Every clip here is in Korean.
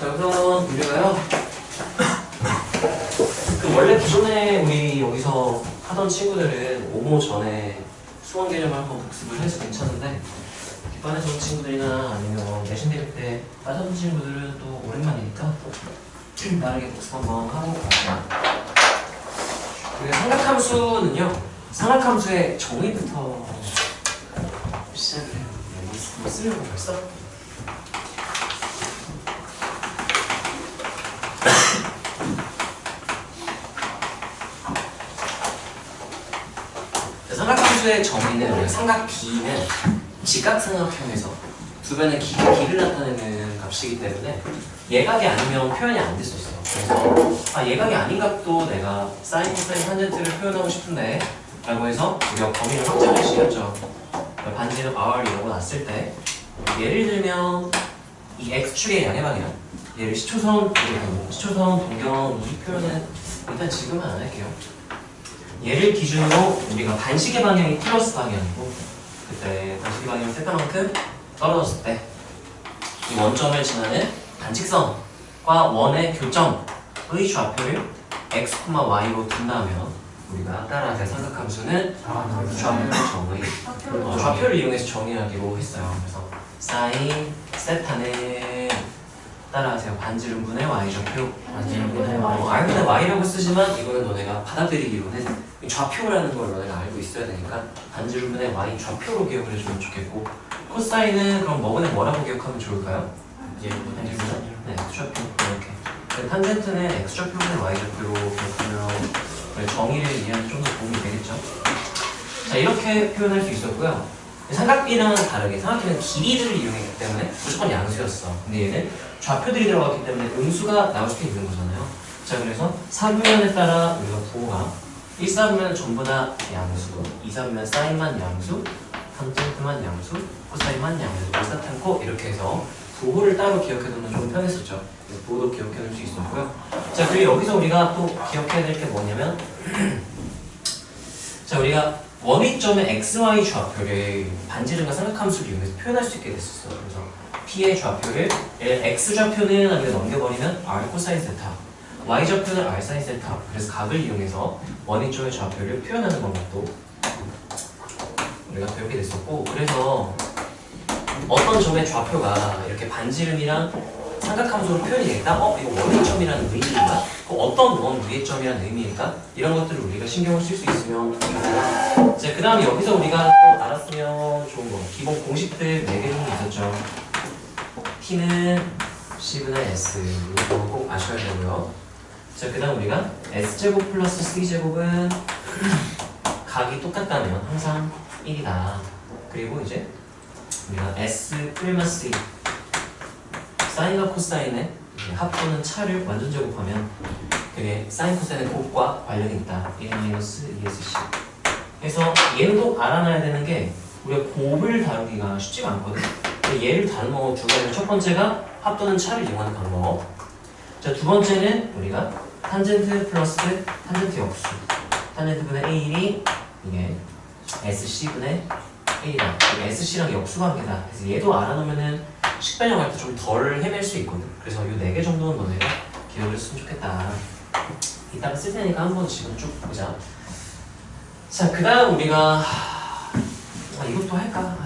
자, 우선 우리가요. 원래 기존에 우리 여기서 하던 친구들은 5모 전에 수원 개념을 한번 복습을 해서 괜찮은데 뒷반에서 온 친구들이나 아니면 내신 대립 때 빠졌던 친구들은 또 오랜만이니까 다르게 복습 한번 하고 갑니다. 삼각함수는요. 삼각함수의 정의부터 시작을 해요. 뭐 쓰려고 벌써? 삼각함수의 정의는 우리가 삼각 B는 직각삼각형에서 두 변의 길이를 나타내는 값이기 때문에 예각이 아니면 표현이 안 될 수 있어요. 그래서 예각이 아닌 값도 내가 사인, 코사인, 탄젠트를 표현하고 싶은데 라고 해서 우리가 범위를 확장할 수 있죠. 반지름 R이라고 놨을 때 예를 들면 이 X축의 양의 방향 얘를 시초선, 동경 이 표현은 일단 지금은 안 할게요. 얘를 기준으로 우리가 반시계 방향이 플러스 방향이고 그때 반시계 방향이 세타만큼 떨어졌을 때 이 원점을 지나는 반직선과 원의 교점의 좌표를 x, y로 둔다면 우리가 따라야 될 삼각함수는 좌표를 이용해서 정의하기로 했어요. 그래서 사인 세타는 따라하세요. 반지름분의 y좌표. 반지름분의 y. 근데 y라고 쓰지만 이거는 너네가 받아들이기로는 좌표라는 걸 너네가 알고 있어야 되니까 반지름분의 y 좌표로 기억을 해주면 좋겠고 코사인은 그럼 뭐라고 기억하면 좋을까요? 반지름분? 네, x좌표 이렇게. 탄젠트는 x좌표분의 y좌표로 기억하면 정의를 이해하는 좀 더 도움이 되겠죠. 자, 이렇게 표현할 수 있었고요. 삼각비랑은 다르게 삼각비는 길이들을 이용했기 때문에 무조건 양수였어. 근데 얘는 좌표들이 들어갔기 때문에 음수가 나올 수도 있는 거잖아요. 자, 그래서 3분면에 따라 우리가 부호가 1사분면은 전부 다 양수, 2사분면 사인만 양수, 탄젠트만 양수, 코사인만 양수, 일사탄코 이렇게 해서 부호를 따로 기억해두면 좀 편했었죠. 부호도 기억해둘 수 있었고요. 자, 그리고 여기서 우리가 또 기억해야 될 게 뭐냐면 자, 우리가 원위점의 xy 좌표를 반지름과 삼각함수를 이용해서 표현할 수 있게 됐었어요. 그래서 p의 좌표를 x좌표는 우리가 넘겨버리면 r 코사인 세타, y좌표는 r 사인 세타. 그래서 각을 이용해서 원위점의 좌표를 표현하는 방법도 우리가 배우게 됐었고, 그래서 어떤 점의 좌표가 이렇게 반지름이랑 삼각함수로 표현이 되겠다? 이거 원위점이라는 의미인가? 어떤 원 위의 점이라는 의미일까? 이런 것들을 우리가 신경을 쓸 수 있으면 좋겠다. 자, 그 다음에 여기서 우리가 또 알았으면 좋은 거 기본 공식들 4개 정도 있었죠. t는 c분의 s 이거 꼭 아셔야 되고요. 자, 그 다음 우리가 s제곱 플러스 c제곱은 각이 똑같다면 항상 1이다. 그리고 이제 우리가 s 플러스 c 사인과 코사인의 합분은 차를 완전 제곱하면 그게 사인 코사인의 곱과 관련이 있다. 1-2sc 그래서 얘는 꼭 알아놔야 되는 게 우리가 곱을 다루기가 쉽지가 않거든. 얘를 다루는 방법 두 가지가 첫 번째가 합분은 차를 이용하는 방법. 자, 두 번째는 우리가 탄젠트 플러스 탄젠트 역수, 탄젠트분의 a1이 이게 sc분의 a다. sc랑 역수 관계다. 그래서 얘도 알아놓으면은 식변형 할 때 좀 덜 헤맬 수 있거든. 그래서 이 4개 정도는 너네가 기억을 했으면 좋겠다. 이따가 쓸 테니까 한번 지금 쭉 보자. 자, 그 다음 우리가 이것도 할까?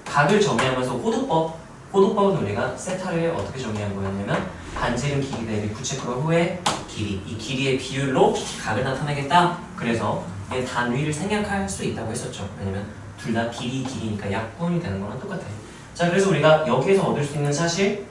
각을 정의하면서 호도법은 우리가 세타를 어떻게 정의한 거였냐면 반지름 길이 대비 부채꼴 후의 길이, 이 길이의 비율로 각을 나타내겠다. 그래서 얘 단위를 생략할 수 있다고 했었죠. 왜냐면 둘 다 길이니까 약분이 되는 거랑 똑같아요. 자, 그래서 우리가 여기에서 얻을 수 있는 사실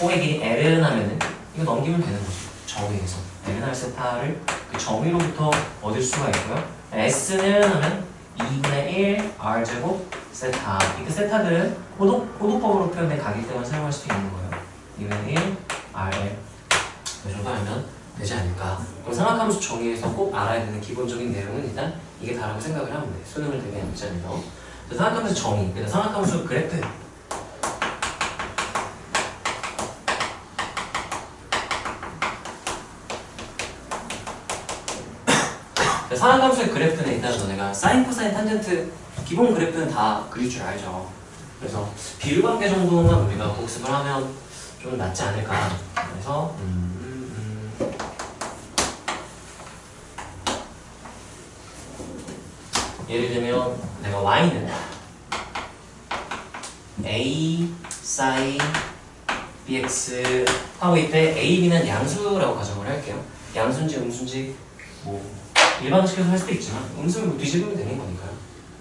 호의 길이 L은 하면은 이거 넘기면 되는 거죠. 정의에서 L은 할 세타를 그 정의로부터 얻을 수가 있고요. S는 하면 2분의 1 R제곱 세타. 이 세타들은 호도법으로 표현된 각이기 때문에 사용할 수도 있는 거예요. 2분의 1 RL 이 정도 알면 되지 않을까. 그럼 삼각함수 정의에서 꼭 알아야 되는 기본적인 내용은 일단 이게 다라고 생각을 하면 돼. 수능을 대비한 입장에서. 삼각함수 정의, 그래서 삼각함수 그래프. 삼각함수의 그래프는 일단 너네가 사인, 코사인, 탄젠트 기본 그래프는 다 그릴 줄 알죠. 그래서 비율관계 정도만 우리가 복습을 하면 좀 낫지 않을까. 그래서 예를 들면 내가 y는 a sin bx 하고 이때 a, b는 양수라고 가정을 할게요. 양수인지 음수인지 뭐 일반식에서 할 수도 있지만 음수를 뭐 뒤집으면 되는 거니까요.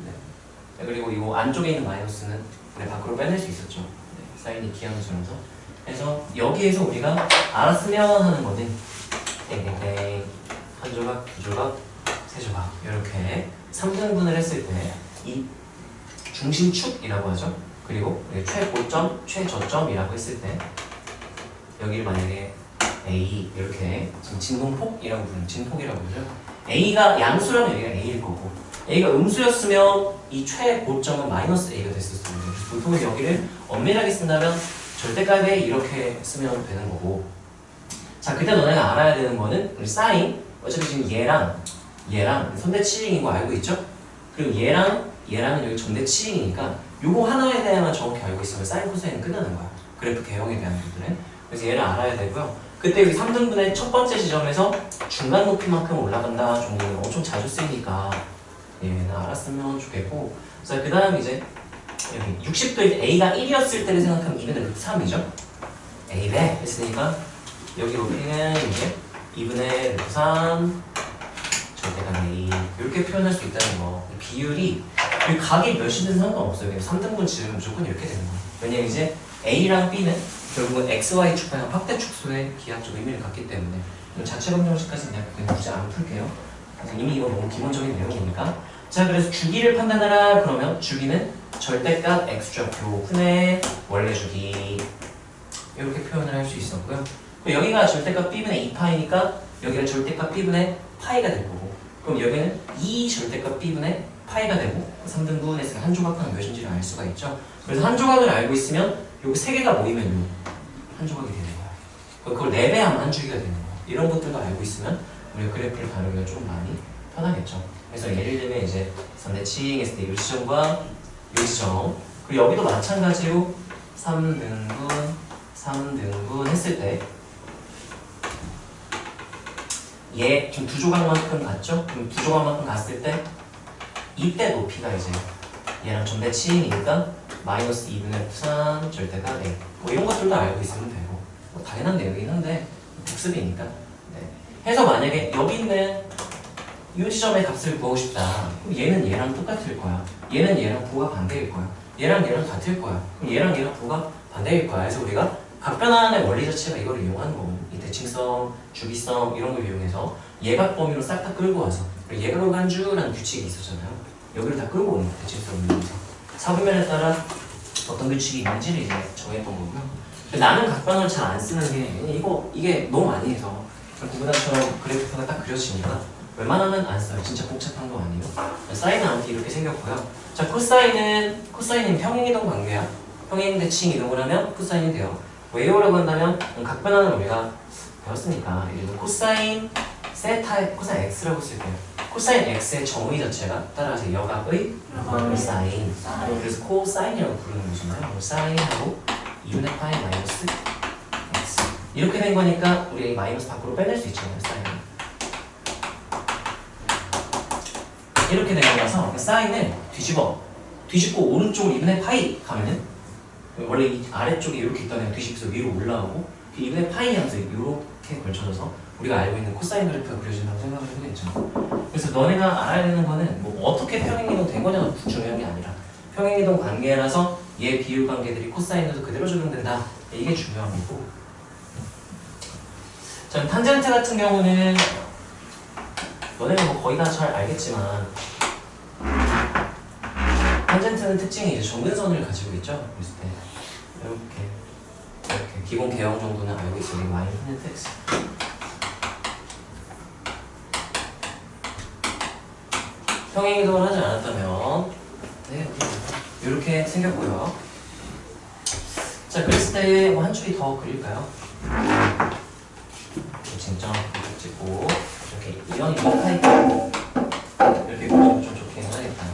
네. 그리고 이 안쪽에 있는 마이너스는 우리 밖으로 빼낼 수 있었죠. 네. 사인이 기하수라서. 그래서 여기에서 우리가 알았으면 하는 거는 땡땡땡 한 조각, 두 조각, 세 조각 이렇게 3등분을 했을 때 이 중심축이라고 하죠. 그리고 최고점, 최저점이라고 했을 때 여기를 만약에 A 이렇게 지금 진동폭이라고 부르는 진폭이라고 그러죠. A가 양수라면 여기가 A일 거고 A가 음수였으면 이 최고점은 마이너스 A가 됐었어요. 그래서 보통 여기를 엄밀하게 쓴다면 절대값에 이렇게 쓰면 되는 거고. 자, 그때 너네가 알아야 되는 거는 우리 사인 어차피 지금 얘랑 선대치익인 거 알고 있죠? 그리고 얘랑은 여기 전대치익이니까 요거 하나에 대해만 정확히 알고 있으면 사인 코사인은 끝나는 거야. 그래프 개형에 대한 부분은. 그래서 얘를 알아야 되고요. 그때 여기 3등분의 첫 번째 지점에서 중간 높이만큼 올라간다 정도는 엄청 자주 쓰이니까 얘는 알았으면 좋겠고. 자, 그 다음 이제 여기 60도일 때 A가 1이었을 때를 생각하면 2분의 루트 3이죠. A배 했으니까 여기 높이는 이제 2분의 루트 3 절대값 A 이렇게 표현할 수 있다는 거. 비율이 각이 몇이든 상관없어요. 그냥 3등분 지으면 무조건 이렇게 되는 거예요. 왜냐면 이제 A랑 B는 결국은 XY 축방향 확대 축소의 기하적 의미를 갖기 때문에 자체 검정식까지 그냥 굳이 안 풀게요. 이미 이거 너무 기본적인 내용이니까. 자, 그래서 주기를 판단하라 그러면 주기는 절대값 X좌표 분의 원래 주기 이렇게 표현을 할 수 있었고요. 여기가 절대값 B분의 2파이니까 여기가 절대값 B분의 파이가 될 거고, 그럼 여기는 2 절대값 B분의 파이가 되고 3등분 했으면 한 조각하면 몇인지를 알 수가 있죠. 그래서 한 조각을 알고 있으면 요거 세 개가 모이면 한 조각이 되는 거야. 그걸 4배하면 한 주기가 되는 거야. 이런 것들도 알고 있으면 우리가 그래프를 다루기가 좀 많이 편하겠죠. 그래서 예를 들면 이제 선대칭 했을 때 이 지점과 이 지점, 그리고 여기도 마찬가지로 3등분 했을 때 얘 지금 두 조각만큼 갔죠? 그럼 두 조각만큼 갔을 때 이때 높이가 이제 얘랑 전대칭이니까 마이너스 2분의 3 절대가 A. 뭐 이런 것들도 알고 있으면 되고 뭐 당연한 내용이긴 한데 복습이니까. 네. 해서 만약에 여기 있는 이 지점의 값을 구하고 싶다. 그럼 얘는 얘랑 똑같을 거야. 얘는 얘랑 부호가 반대일 거야. 얘랑 얘랑 같을 거야. 그럼 얘랑 얘랑 부호가 반대일 거야. 그래서 우리가 각변환의 원리 자체가 이걸 이용하는 거고, 이 대칭성, 주기성 이런 걸 이용해서 예각 범위로 싹 다 끌고 와서 예각으로 간주라는 규칙이 있었잖아요. 여기를 다 끌고 오는 대칭성을 이용해서 사분면에 따라 어떤 규칙이 있는지를 이제 정했던 거고요. 나는 각변을 잘 안 쓰는 게 이게 너무 많이 해서 구구단처럼 그래프가 딱 그려지니까 웬만하면 안 써요. 진짜 복잡한 거 아니에요. 사인은 아무튼 이렇게 생겼고요. 자, 코사인은 평행이동 관계야. 평행 대칭 이동을 하면 코사인이 돼요. 왜요라고 한다면 각변하는 우리가 배웠으니까 이제 코사인 세타 코사인 x라고 쓸게요. 코사인 x의 정의 자체가 따라서 여각의 사인. 그래서 코사인이라고 부르는 거잖아요. 사인하고 2분의 파이 마이너스 x 이렇게 된 거니까 우리 마이너스 밖으로 빼낼 수 있잖아요. 사인 이렇게 된 거라서 사인을 뒤집고 오른쪽으로 2분의 파이 가면은 원래 이 아래쪽에 이렇게 있던 애가 뒤집혀서 위로 올라오고 그 2분의 파이 함수 이렇게 걸쳐져서 우리가 알고 있는 코사인 그래프가 그려진다고 생각을 해보겠죠. 그래서 너네가 알아야 되는 거는 뭐 어떻게 평행이동 된 거냐가 중요한 게 아니라 평행이동 관계라서 얘 비율 관계들이 코사인에도 그대로 적용된다. 이게 중요한 거고. 자, 탄젠트 같은 경우는 너네는 뭐 거의 다 잘 알겠지만 탄젠트는 특징이 이제 정근선을 가지고 있죠. 그랬을 때 이렇게 기본 개형 정도는 알고 있어요. y 탄젠트 x. 평행이동을 하지 않았다면 이렇게 생겼고요. 자, 그랬을 때 뭐 한 줄이 더 그릴까요? 쟁점 찍고 이렇게 이런 타입 이렇게 그리면 좀 좋게 해야겠다.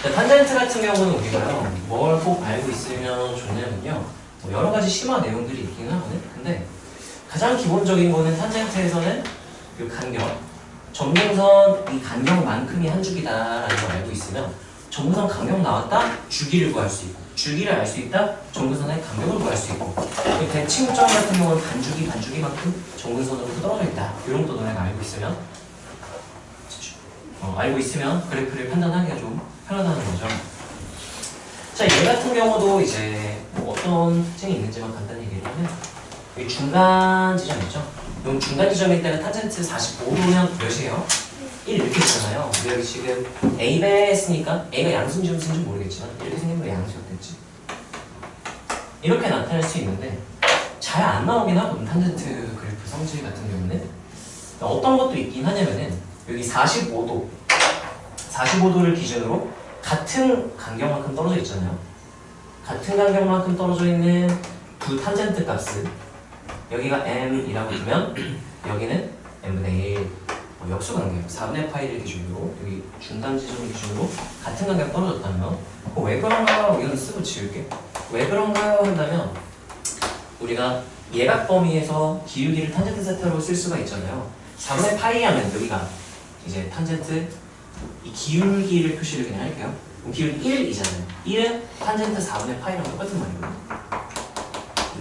자, 탄젠트 같은 경우는 우리가요, 뭘 꼭 알고 있으면 좋냐면요, 뭐 여러 가지 심화 내용들이 있긴 하거든. 근데 가장 기본적인 거는 탄젠트에서는 이 간격, 점근선 이 간격만큼이 한 줄기다라는 걸 알고 있으면 점근선 간격 나왔다, 줄기를 구할 수 있고, 줄기를 알 수 있다, 점근선의 간격을 구할 수 있고, 대칭점 같은 경우는 반줄기만큼 점근선으로 떨어져 있다. 이런 것도 너네가 알고 있으면 그래프를 판단하기가 좀 편하다는 거죠. 자, 얘 같은 경우도 이제 뭐 어떤 특징이 있는지만 간단히 얘기를 하면, 이 중간 지점 있죠? 그럼 중간 지점일 때는 탄젠트 45도면 몇이에요? 1 이렇게 있잖아요. 근데 여기 지금 A 배했으니까 A가 양수인지 모르겠지만 이렇게 생긴 거 양수였겠지. 이렇게 나타낼 수 있는데 잘 안 나오긴 하거든, 탄젠트 그래프 성질 같은 경우는. 어떤 것도 있긴 하냐면은 여기 45도를 기준으로 같은 간격만큼 떨어져 있잖아요. 같은 간격만큼 떨어져 있는 두 탄젠트 값을 여기가 m이라고 두면 여기는 m분의 1 역수 간격 4분의 파이를 기준으로 여기 중간 지점을 기준으로 같은 간격 떨어졌다면 왜 그런가요? 이건 쓰고 지울게. 왜 그런가요? 한다면 우리가 예각 범위에서 기울기를 탄젠트 세타로 쓸 수가 있잖아요. 4분의 파이 하면 여기가 이제 탄젠트 이 기울기를 표시를 그냥 할게요. 그럼 기울기 1이잖아요. 1은 탄젠트 4분의 파이랑 똑같은 말이거든요.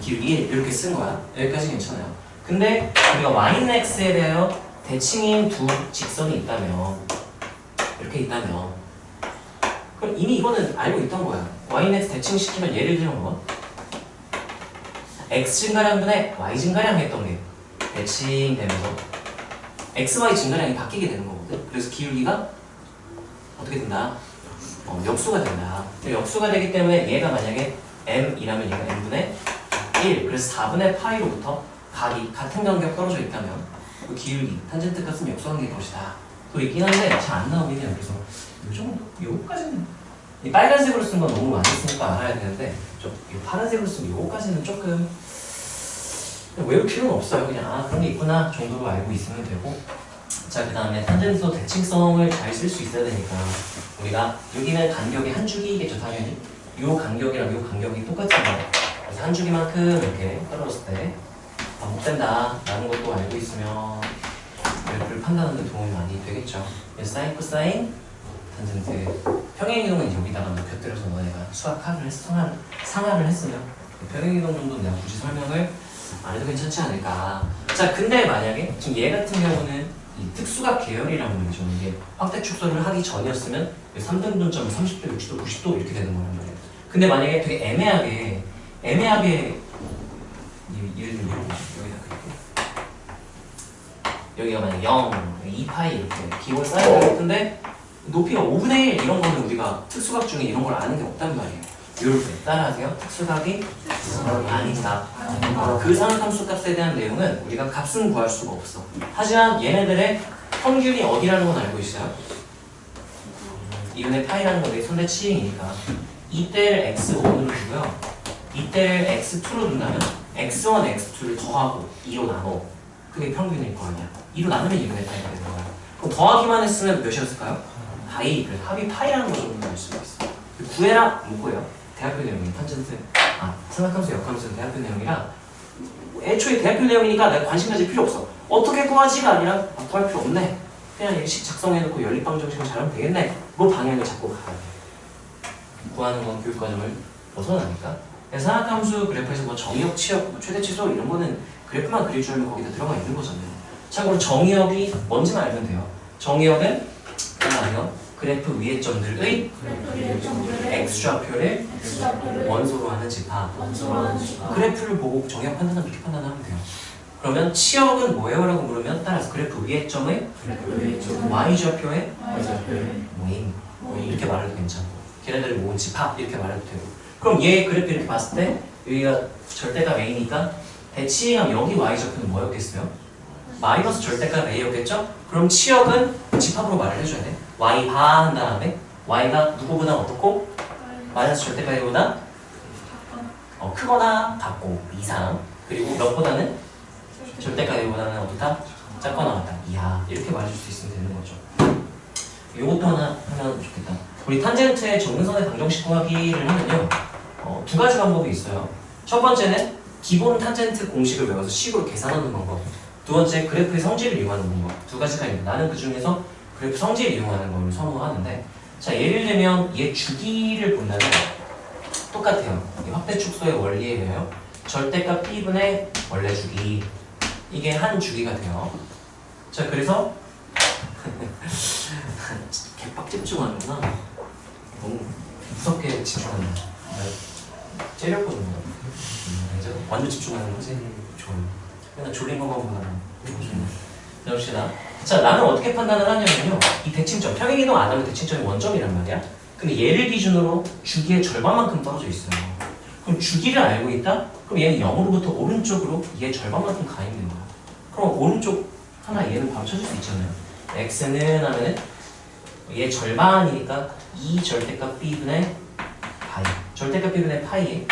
기울기 1 이렇게 쓴 거야. 여기까지 괜찮아요. 근데 우리가 y는 x에 대하여 대칭인 두 직선이 있다면, 이렇게 있다면, 그럼 이미 이거는 알고 있던 거야. y는 x 대칭시키면 예를 들면 뭐? x 증가량분의 y 증가량 했던 게 대칭되면서 x, y 증가량이 바뀌게 되는 거거든. 그래서 기울기가 어떻게 된다? 역수가 된다. 역수가 되기 때문에 얘가 만약에 m이라면 얘가 m분의 1, 그래서 4분의 파이로부터 각이 같은 간격 떨어져 있다면 그 기울기, 탄젠트 값은 역수관계일 것이다. 또 있긴 한데 잘 안 나오긴 해요. 그래서 이 정도, 요거까지는 이 빨간색으로 쓴 건 너무 많이 쓰니까 알아야 되는데 이 파란색으로 쓰면 요거까지는 조금 외울 필요는 없어요. 그냥 그런 게 있구나 정도로 알고 있으면 되고. 자, 그 다음에 탄젠트도 대칭성을 잘 쓸 수 있어야 되니까 우리가 여기는 간격이 한 줄기겠죠, 당연히. 요 간격이랑 요 간격이 똑같은 거. 그래서 한 줄기만큼 이렇게 떨어졌을 때 반복된다 라는 것도 알고 있으면 그래프를 판단하는 데 도움이 많이 되겠죠. 그래서 사인, 코사인, 탄젠트 평행이동은 여기다가 곁들여서 너네가 수학하를 상하를 했으면 평행이동 정도는 내가 굳이 설명을 안 해도 괜찮지 않을까. 자, 근데 만약에 지금 얘 같은 경우는 이 특수각 계열이라는 거죠. 이게 확대 축소를 하기 전이었으면 3등분점이 30도, 60도, 90도 이렇게 되는 거란 말이에요. 근데 만약에 되게 애매하게 예를 들면 이런 거죠. 여기다 그릴게요. 여기가 만약 0, 2파이 이렇게 기본 사이즈가 높은데 높이가 5분의 1 이런 거는 우리가 특수각 중에 이런 걸 아는 게 없단 말이에요. 이렇게 따라하세요. 특수각이 아니다. 그 상함수 값에 대한 내용은 우리가 값은 구할 수가 없어. 하지만 얘네들의 평균이 어디라는 건 알고 있어요. 2분의 파이라는 건 내 손대 치행이니까 이때를 x1으로 두고요. 이때를 x2로 둔다면 x1, x2를 더하고 2로 나눠. 그게 평균일 거 아니야. 2로 나누면 2분의 파이가 되는 거야. 그럼 더하기만 했으면 몇이었을까요? 파이. 그래서 합이 파이라는 거 정도 알 수가 있어. 구해라 못 구해요. 대학교 내용이 탄젠트, 삼각함수, 역함수는 대학교 내용이라 애초에 대학교 내용이니까 내가 관심 가질 필요 없어. 어떻게 구하지가 아니라 구할 필요 없네. 그냥 일식 작성해놓고 연립방 정식을 잘하면 되겠네. 뭐 방향을 잡고 가야 돼. 구하는 건 교육과정을 벗어나니까. 그래서 삼각함수 그래프에서 뭐 정의역, 치역, 뭐 최대 최소 이런 거는 그래프만 그릴 줄 알면 거기다 들어가 있는 거잖아요. 참고로 정의역이 뭔지만 알면 돼요. 정의역은 그래프 위의 점들의 x좌표를 원소로 하는 집합. 그래프를 보고 정의역 판단하면 이렇게 판단하면 돼요. 그러면 치역은 뭐예요? 라고 물으면 따라서 그래프 위의 점의 y좌표의 모임 이렇게 말해도 괜찮고, 걔네들을 모은 집합 이렇게 말해도 되고. 그럼 얘 그래프 이렇게 봤을 때 여기가 절대값 a니까 대치항 여기 y좌표는 뭐였겠어요? 마이너스 절대값 a였겠죠? 그럼 치역은 집합으로 말을 해줘야 돼. y 바 한 다음에 y가 누구보다 어떻고? 마이너스 절대값 a보다 크거나 같고 이상, 그리고 몇보다는 절대값 a보다는 어떻다? 작거나 같다 이하, 이렇게 말해줄 수 있으면 되는 거죠. 요것도 하나 하면 좋겠다. 우리 탄젠트의 정근선의 방정식 구하기를 하면요. 두 가지 방법이 있어요. 첫 번째는 기본 탄젠트 공식을 외워서 식으로 계산하는 방법. 두 번째, 그래프의 성질을 이용하는 방법. 두 가지가 있는데 나는 그 중에서 그래프 성질을 이용하는 걸 선호하는데, 자, 예를 들면 얘 주기를 본다면 똑같아요. 확대 축소의 원리예요. 절대값 B분의 원래 주기. 이게 한 주기가 돼요. 자, 그래서 개빡 집중하는구나. 너무 무섭게 집중한다. 째렸거든요. 이제 완전 집중하는 거지. 좋은. 맨날 졸린 것만 보다는. 자, 봅시다. 자, 나는 어떻게 판단을 하냐면요. 이 대칭점, 평행이동 안 하면 대칭점이 원점이란 말이야. 근데 얘를 기준으로 주기의 절반만큼 떨어져 있어요. 그럼 주기를 알고 있다? 그럼 얘는 0으로부터 오른쪽으로 얘 절반만큼 가 있는 거야. 그럼 오른쪽 하나 얘는 바로 찾을 수 있잖아요. x는 하면은 얘 절반이니까 2 절대값 b분의 파이. 절대값 b분의 파이에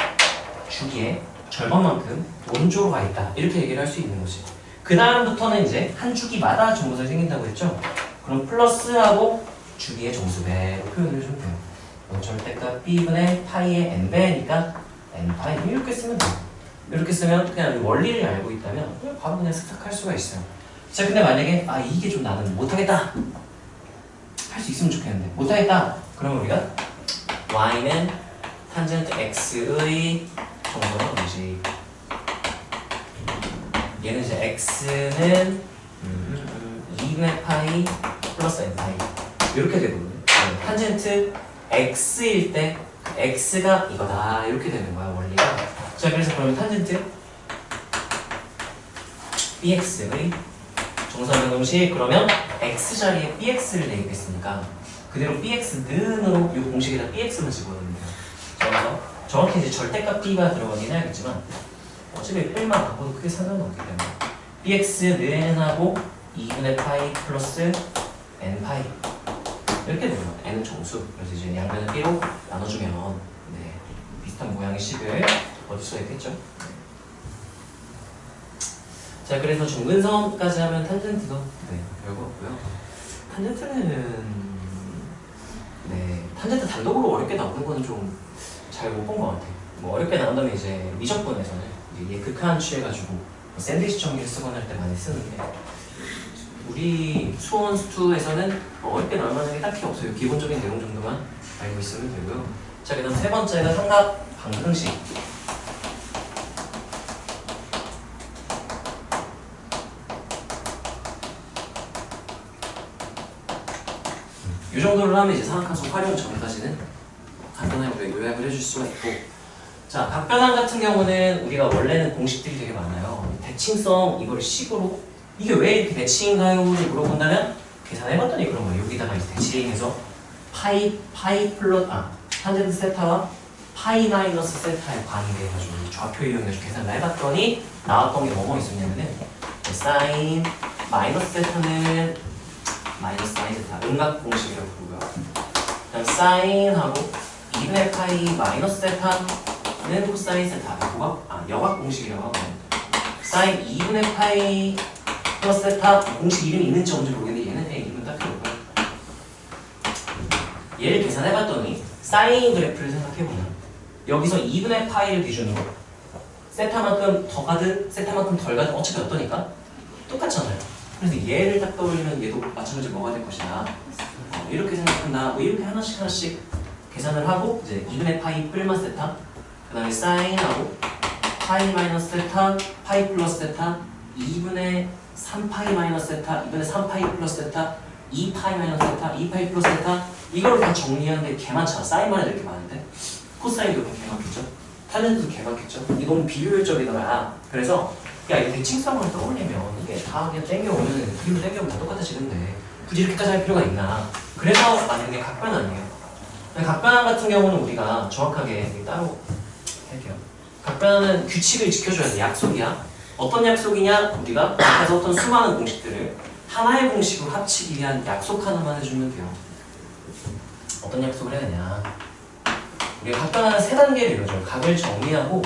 주기의 절반만큼 오른쪽으로 가 있다. 이렇게 얘기를 할 수 있는 거지. 그 다음부터는 이제 한 주기마다 정수선이 생긴다고 했죠? 그럼 플러스하고 주기의 정수배로 표현을 해주면 돼요. 절대값 b분의 파이의 n배니까 n파이. 이렇게 쓰면 돼요. 이렇게 쓰면 그냥 원리를 알고 있다면 바로 그냥 습득할 수가 있어요. 자, 근데 만약에 이게 좀 나는 못하겠다. 할 수 있으면 좋겠는데 못하겠다. 그러면 우리가 y는 탄젠트 x의 정수선 공식. 얘는 이제 x는 2분의 파이 플러스 n파이 이렇게 되거든요. 탄젠트 x일 때 x가 이거다 이렇게 되는 거야 원리가. 자, 그래서 그러면 탄젠트 bx의 정수선 공식. 그러면 x 자리에 bx를 대입했으니까 그대로 bx는으로 이 공식에다 bx만 집어넣으면 돼요. 그래서 정확히 이제 절대값 b가 들어가긴 해야겠지만 어차피 1만 바꿔도 크게 상관은 없기 때문에 bx는하고 2분의 파이 플러스 n파이 이렇게 되는 거예요. n은 정수. 그래서 이제 양변을 b로 나눠주면 비슷한 모양의 식을 얻을 수가 있겠죠. 자, 그래서 중근선까지 하면 탄젠트도 별거 없고요. 탄젠트는 탄젠트 단독으로 어렵게 나오는 거는 좀 잘 못 본 것 같아요. 뭐 어렵게 나온다면 이제 미적분에서는 얘 극한 취해가지고 샌드위치 정리를 쓰거나 할 때 많이 쓰는데 우리 수원 수투에서는 어렵게 나올 만한 게 딱히 없어요. 기본적인 내용 정도만 알고 있으면 되고요. 자, 그 다음 세 번째가 삼각 방정식. 이 정도로 하면 이제 삼각함수 활용 전까지는 간단하게 우리가 요약을 해줄 수가 있고, 자, 각변환 같은 경우는 우리가 원래는 공식들이 되게 많아요. 대칭성 이거를 식으로 이게 왜 이렇게 대칭인가요를 물어본다면 계산해봤더니 그런 거예요. 여기다가 이제 대칭해서 파이 플러스 탄젠트 세타와 파이 마이너스 세타의 관계해가지고 좌표 이용해서 계산을 해봤더니 나왔던 게 뭐뭐 있었냐면은 사인 마이너스 세타는 마이너스 사인 세타 음각 공식이라고 부르고요. 그다음 사인하고 2분의 파이 마이너스 세타는 코사인 세타 여각 공식이라고 하고, 사인 2분의 파이 플러스 세타 공식 이름이 있는지 없는지 모르겠는데 얘는 이름 딱 필요 없고, 얘를 계산해봤더니 사인 그래프를 생각해보면 여기서 2분의 파이를 기준으로 세타만큼 더 가든 세타만큼 덜 가든 어차피 어떠니까 똑같잖아요. 그래서 얘를 딱 떠올리면 얘도 마찬가지로 뭐가 될 것이다. 이렇게 생각한다. 뭐 이렇게 하나씩 계산을 하고 이제 2분의 파이 뿔마 세타, 그 다음에 사인하고 파이 마이너스 세타, 파이 플러스 세타, 2분의 3파이 마이너스 세타, 2분의 3파이 플러스 세타, 2파이 마이너스 세타, 2파이 플러스 세타, 이걸 다 정리하는데 개 많잖아. 사인만 해도 이렇게 많은데 코사인도 개 많겠죠? 탄젠트도 개 많겠죠? 이게 너무 비효율적이더라. 그래서 야, 이 대칭성을 떠올리면 이게 다 그냥 땡겨오면 그림을 땡겨오면 다 똑같아지는데 굳이 이렇게까지 할 필요가 있나. 그래서 만드는 게 각변환이에요. 각변환 같은 경우는 우리가 정확하게 따로 할게요. 각변환은 규칙을 지켜줘야 돼. 약속이야. 어떤 약속이냐? 우리가 앞에서 어떤 수많은 공식들을 하나의 공식으로 합치기 위한 약속 하나만 해주면 돼요. 어떤 약속을 해야 되냐? 우리가 각변환은 세 단계를 이루어져요. 각을 정리하고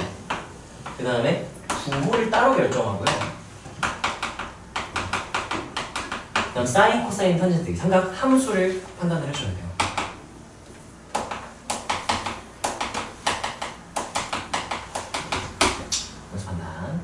그 다음에 부호를 따로 결정하고요. 그다음 사인, 코사인, 탄젠트 삼각 함수를 판단을 해줘야 돼요. 그래서 판단.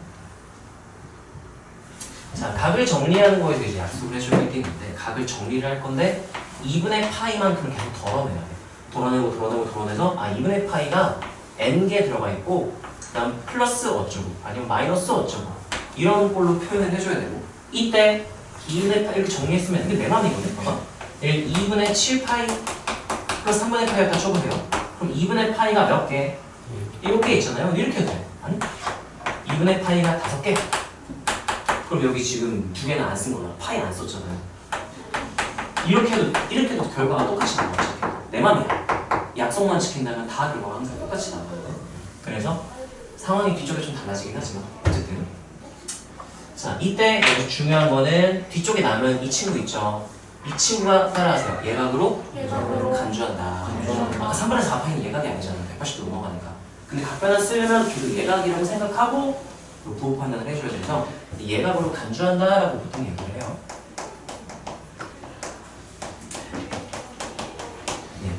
자, 각을 정리하는 거에 대해서 약속을 해줄 게 있는데 각을 정리를 할 건데 2분의 파이만큼 계속 덜어내야 돼. 덜어내서 2분의 파이가 n개 들어가 있고 그다음 플러스 어쩌고 아니면 마이너스 어쩌고 이런 걸로 표현을 해줘야 되고 이때 2분의 파이 이렇게 정리했으면 이게 내 맘이거든. 봐봐. 2분의 7파이 플러스 3분의 파이가 다 쳐보세요. 그럼 2분의 파이가 몇 개? 7개 있잖아요. 이렇게 해도 돼. 아니? 2분의 파이가 5개. 그럼 여기 지금 2개는 안 쓴 거잖아. 파이 안 썼잖아요. 이렇게 해도 결과가 똑같이 나와. 내 맘이야. 약속만 지킨다면 다 결과가 항상 똑같이 나와요. 그래서 상황이 뒤쪽에 좀 달라지긴 하지만 어쨌든 자 이때 여기 중요한 거는 뒤쪽에 남은 이 친구 있죠. 이 친구가 따라하세요. 예각으로 간주한다. 아까 3분의 4파이는 예각이 아니잖아요. 180도 넘어가니까. 근데 각변을 쓰면 계속 예각이라고 생각하고 부호 판단을 해줘야 돼서 예각으로 간주한다라고 보통 얘기를 해요.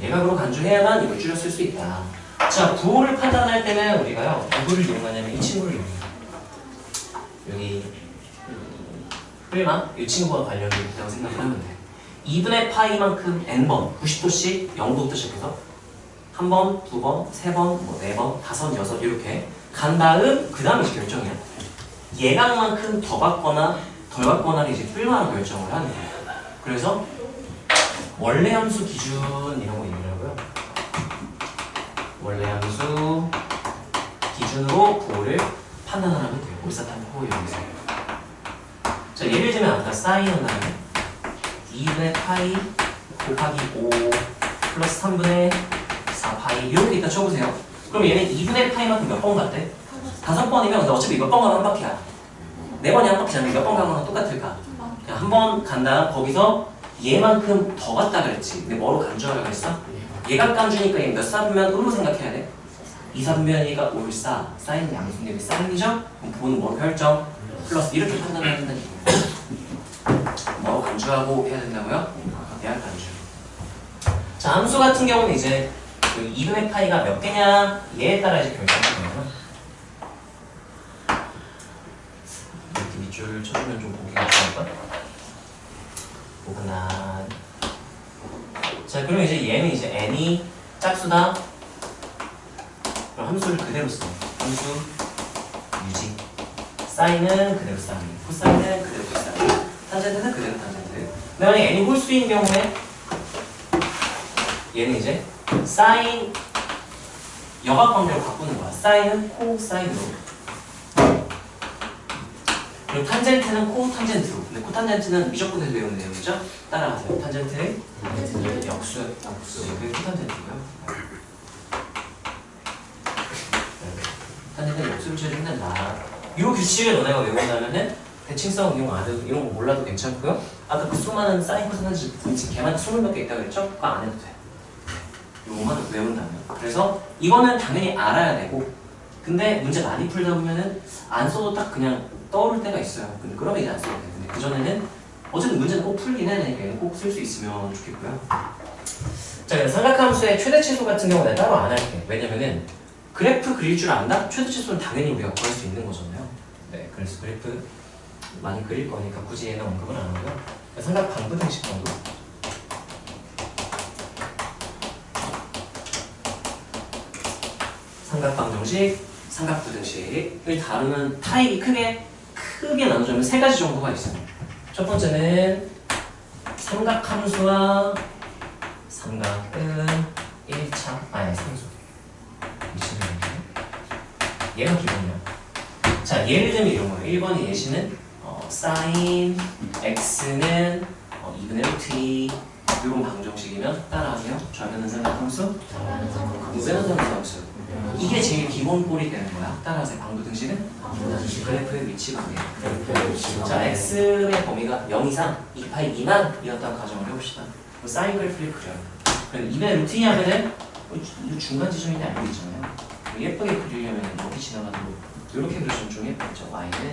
예각으로 간주해야만 이걸 줄여 쓸 수 있다. 자, 부호를 판단할 때는 우리가요 누구를 이용하냐면 이 친구를 이용해요. 여기 풀마 이 친구와 관련이 있다고 생각을 하면 돼. 2분의 파이만큼 n번 90도씩 0도부터 시작해서 한 번, 두 번, 세 번, 뭐 네 번, 다섯, 여섯 이렇게 간 다음 그 다음에 이제 결정이야. 예각만큼 더 받거나 덜 받거나를 이제 풀마로 결정을 하는 거예요. 그래서 원래 함수 기준 이런 거 있더라고요. 원래 함수 기준으로 부호를 판단을 하면 돼요. 올사탄포 여기서. 자, 예를 들면 아까 사인은 다음에 2분의 파이 곱하기 5 플러스 3분의 4파이 이렇게 일단 쳐보세요. 그럼 얘는 2분의 파이만큼 몇 번 갔대? 5번이면 근데 어차피 몇 번 가면 한 바퀴야. 4번이 한 바퀴잖아. 몇 번 가면 똑같을까? 그냥 한 번 간다. 거기서 얘만큼 더 갔다 그랬지. 근데 뭐로 간주하라고 했어? 얘가 간주니까 얘 몇 사분면 음로 생각해야 돼? 2사분면이니까 올사, 사인 양수인데 사인이죠? 그럼 부호는 뭐로 결정? 플러스 이렇게 판단해야 된다는 얘기예요. 뭐로 간주하고 해야 된다고요? 대학 간주. 자, 함수 같은 경우는 이제 그 2분의 파이가 몇 개냐 얘에 따라 이제 결정하거든요. 이렇게 밑줄 쳐주면 좀 보기가 좋을까? 보그난. 자, 그럼 이제 얘는 이제 n이 짝수다. 그럼 함수를 그대로 써. 함수 유지. 사인은 그대로 쌓기. 코사인은 그대로 쌓기. 탄젠트는 그대로 탄젠트. 만약 n이 홀수인 경우에 얘는 이제 사인 역학관계로 바꾸는 거야. 사인은 코사인으로. 그리고 탄젠트는 코탄젠트로. 근데 코탄젠트는 미적분에서 배우는 내용이죠? 따라가세요. 탄젠트의 역수. 그게 코탄젠트고요. 탄젠트는 역수를 취해준다. 이 규칙을 너네가 외운다면은 대칭성 이용 안 해도 이런 거 몰라도 괜찮고요. 아까 그 수많은 사인 코탄젠트 걔만 20몇 개 있다고 그랬죠? 그거 안 해도 돼. 요거만 외운다면. 그래서 이거는 당연히 알아야 되고 근데 문제 많이 풀다 보면은 안 써도 딱 그냥 떠오를 때가 있어요. 근데 그러면 이제 안 써도 돼. 근데 그전에는 어쨌든 문제는 꼭 풀긴 해야 되니까 꼭 쓸 수 있으면 좋겠고요. 자, 삼각함수의 최대치수 같은 경우는 따로 안 할게. 왜냐면은 그래프 그릴 줄 안다? 최대치수는 당연히 우리가 구할 수 있는 거잖아요. 네, 그래서 그래프 많이 그릴 거니까 굳이 얘는 언급은 안 하고요. 삼각 방부등식 정도. 삼각방정식, 삼각부등식을 다루는 타입이 크게 나눠지면 세 가지 정도가 있어요. 첫 번째는 삼각함수와 삼각은 1차, 상수. 얘가 기본이야. 자, 예를 들면 이런 거예요. 1번의 예시는 sin x는 2분의 루트 2 이런 방정식이면 따라하세요. 좌변은 삼각함수, 우변은 삼각함수. 이게 제일 기본 꼴이 되는 거야. 따라하세요. 방부등식은 그래프의 위치 관계. 자, x의 범위가 0 이상, 2파이 미만이었다고 가정을 해봅시다. 사인 그래프를 그려요. 그럼 2분의 루트 2 하면은 이 중간 지점인데 알고 있잖아요. 예쁘게 그리려면 여기 지나가도 이렇게 그리시면 좀 예쁘죠. y는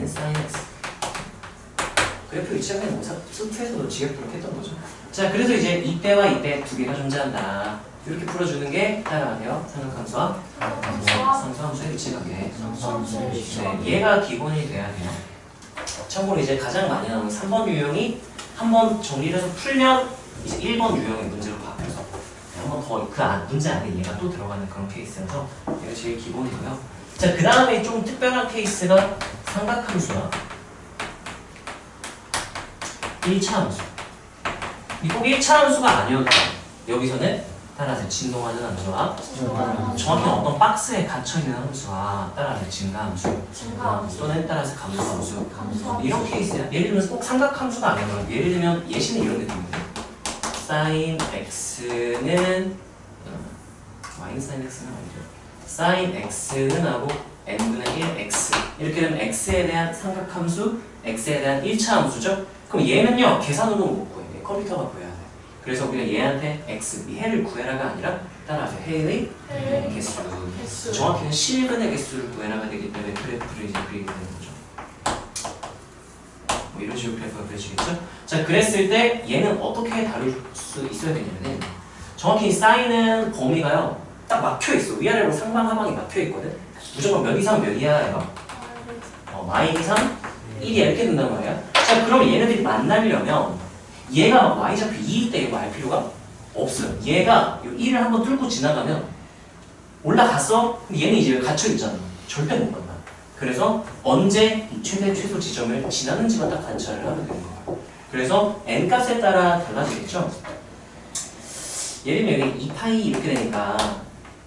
sin x. 그래프 위치가 그냥 소프트에서도 지겹도록 했던 거죠. 자, 그래서 이제 이때와 이때 두 개가 존재한다. 이렇게 풀어주는 게 따라가세요. 삼각함수와 상수함수의 위치관계. 네, 얘가 기본이 돼야 돼요. 참고로 이제 가장 많이 나오는 3번 유형이 한번 정리를 해서 풀면 이제 1번 유형의 문제로 바뀌어서 한번 더 그 문제 안에 얘가 또 들어가는 그런 케이스여서 얘가 제일 기본이고요. 자, 그 다음에 좀 특별한 케이스가 삼각함수와 1차 함수. 꼭 1차 함수가 아니어도 여기서는 따라서 진동하는 함수와 정확히 어떤 박스에 갇혀있는 함수와 따라서 증가함수 또는 따라서 감소함수 이런 케이스야. 예를 들면 꼭 삼각함수가 아니면 예를 들면 예시는 이런 느낌인데 sin x는 y는 sin x는 아니죠. sin x는 하고 n분의 1 x 이렇게 되면 x에 대한 삼각함수 x에 대한 1차 함수죠. 그럼 얘는요 계산으로 못 구해요. 컴퓨터가 구해야 돼. 그래서 우리가 얘한테 x, 이 해를 구해라가 아니라 따라서 해의 개수. 정확히는 실근의 개수를 구해라가 되기 때문에 그래프를 이제 그리게 되는 거죠. 뭐 이런 식으로 그래프가 그려지겠죠? 자, 그랬을 때 얘는 어떻게 다룰 수 있어야 되냐면은 정확히 사인은 범위가요 딱 막혀 있어. 위아래로 상방하방이 막혀 있거든. 무조건 몇 이상 몇 이하예요? 마이 이상 1이야 이렇게 된단 말이야. 자, 그럼 얘네들이 만나려면 얘가 막 y좌표 2일 때 이거 알 필요가 없어요. 얘가 1을 한번 뚫고 지나가면 올라갔어? 근데 얘는 이제 갇혀있잖아. 절대 못 간다. 그래서 언제 이 최대 최소 지점을 지나는지만 딱 관찰을 하면 되는 거예요. 그래서 n 값에 따라 달라지겠죠? 예를 들면 여기 2파이 이렇게 되니까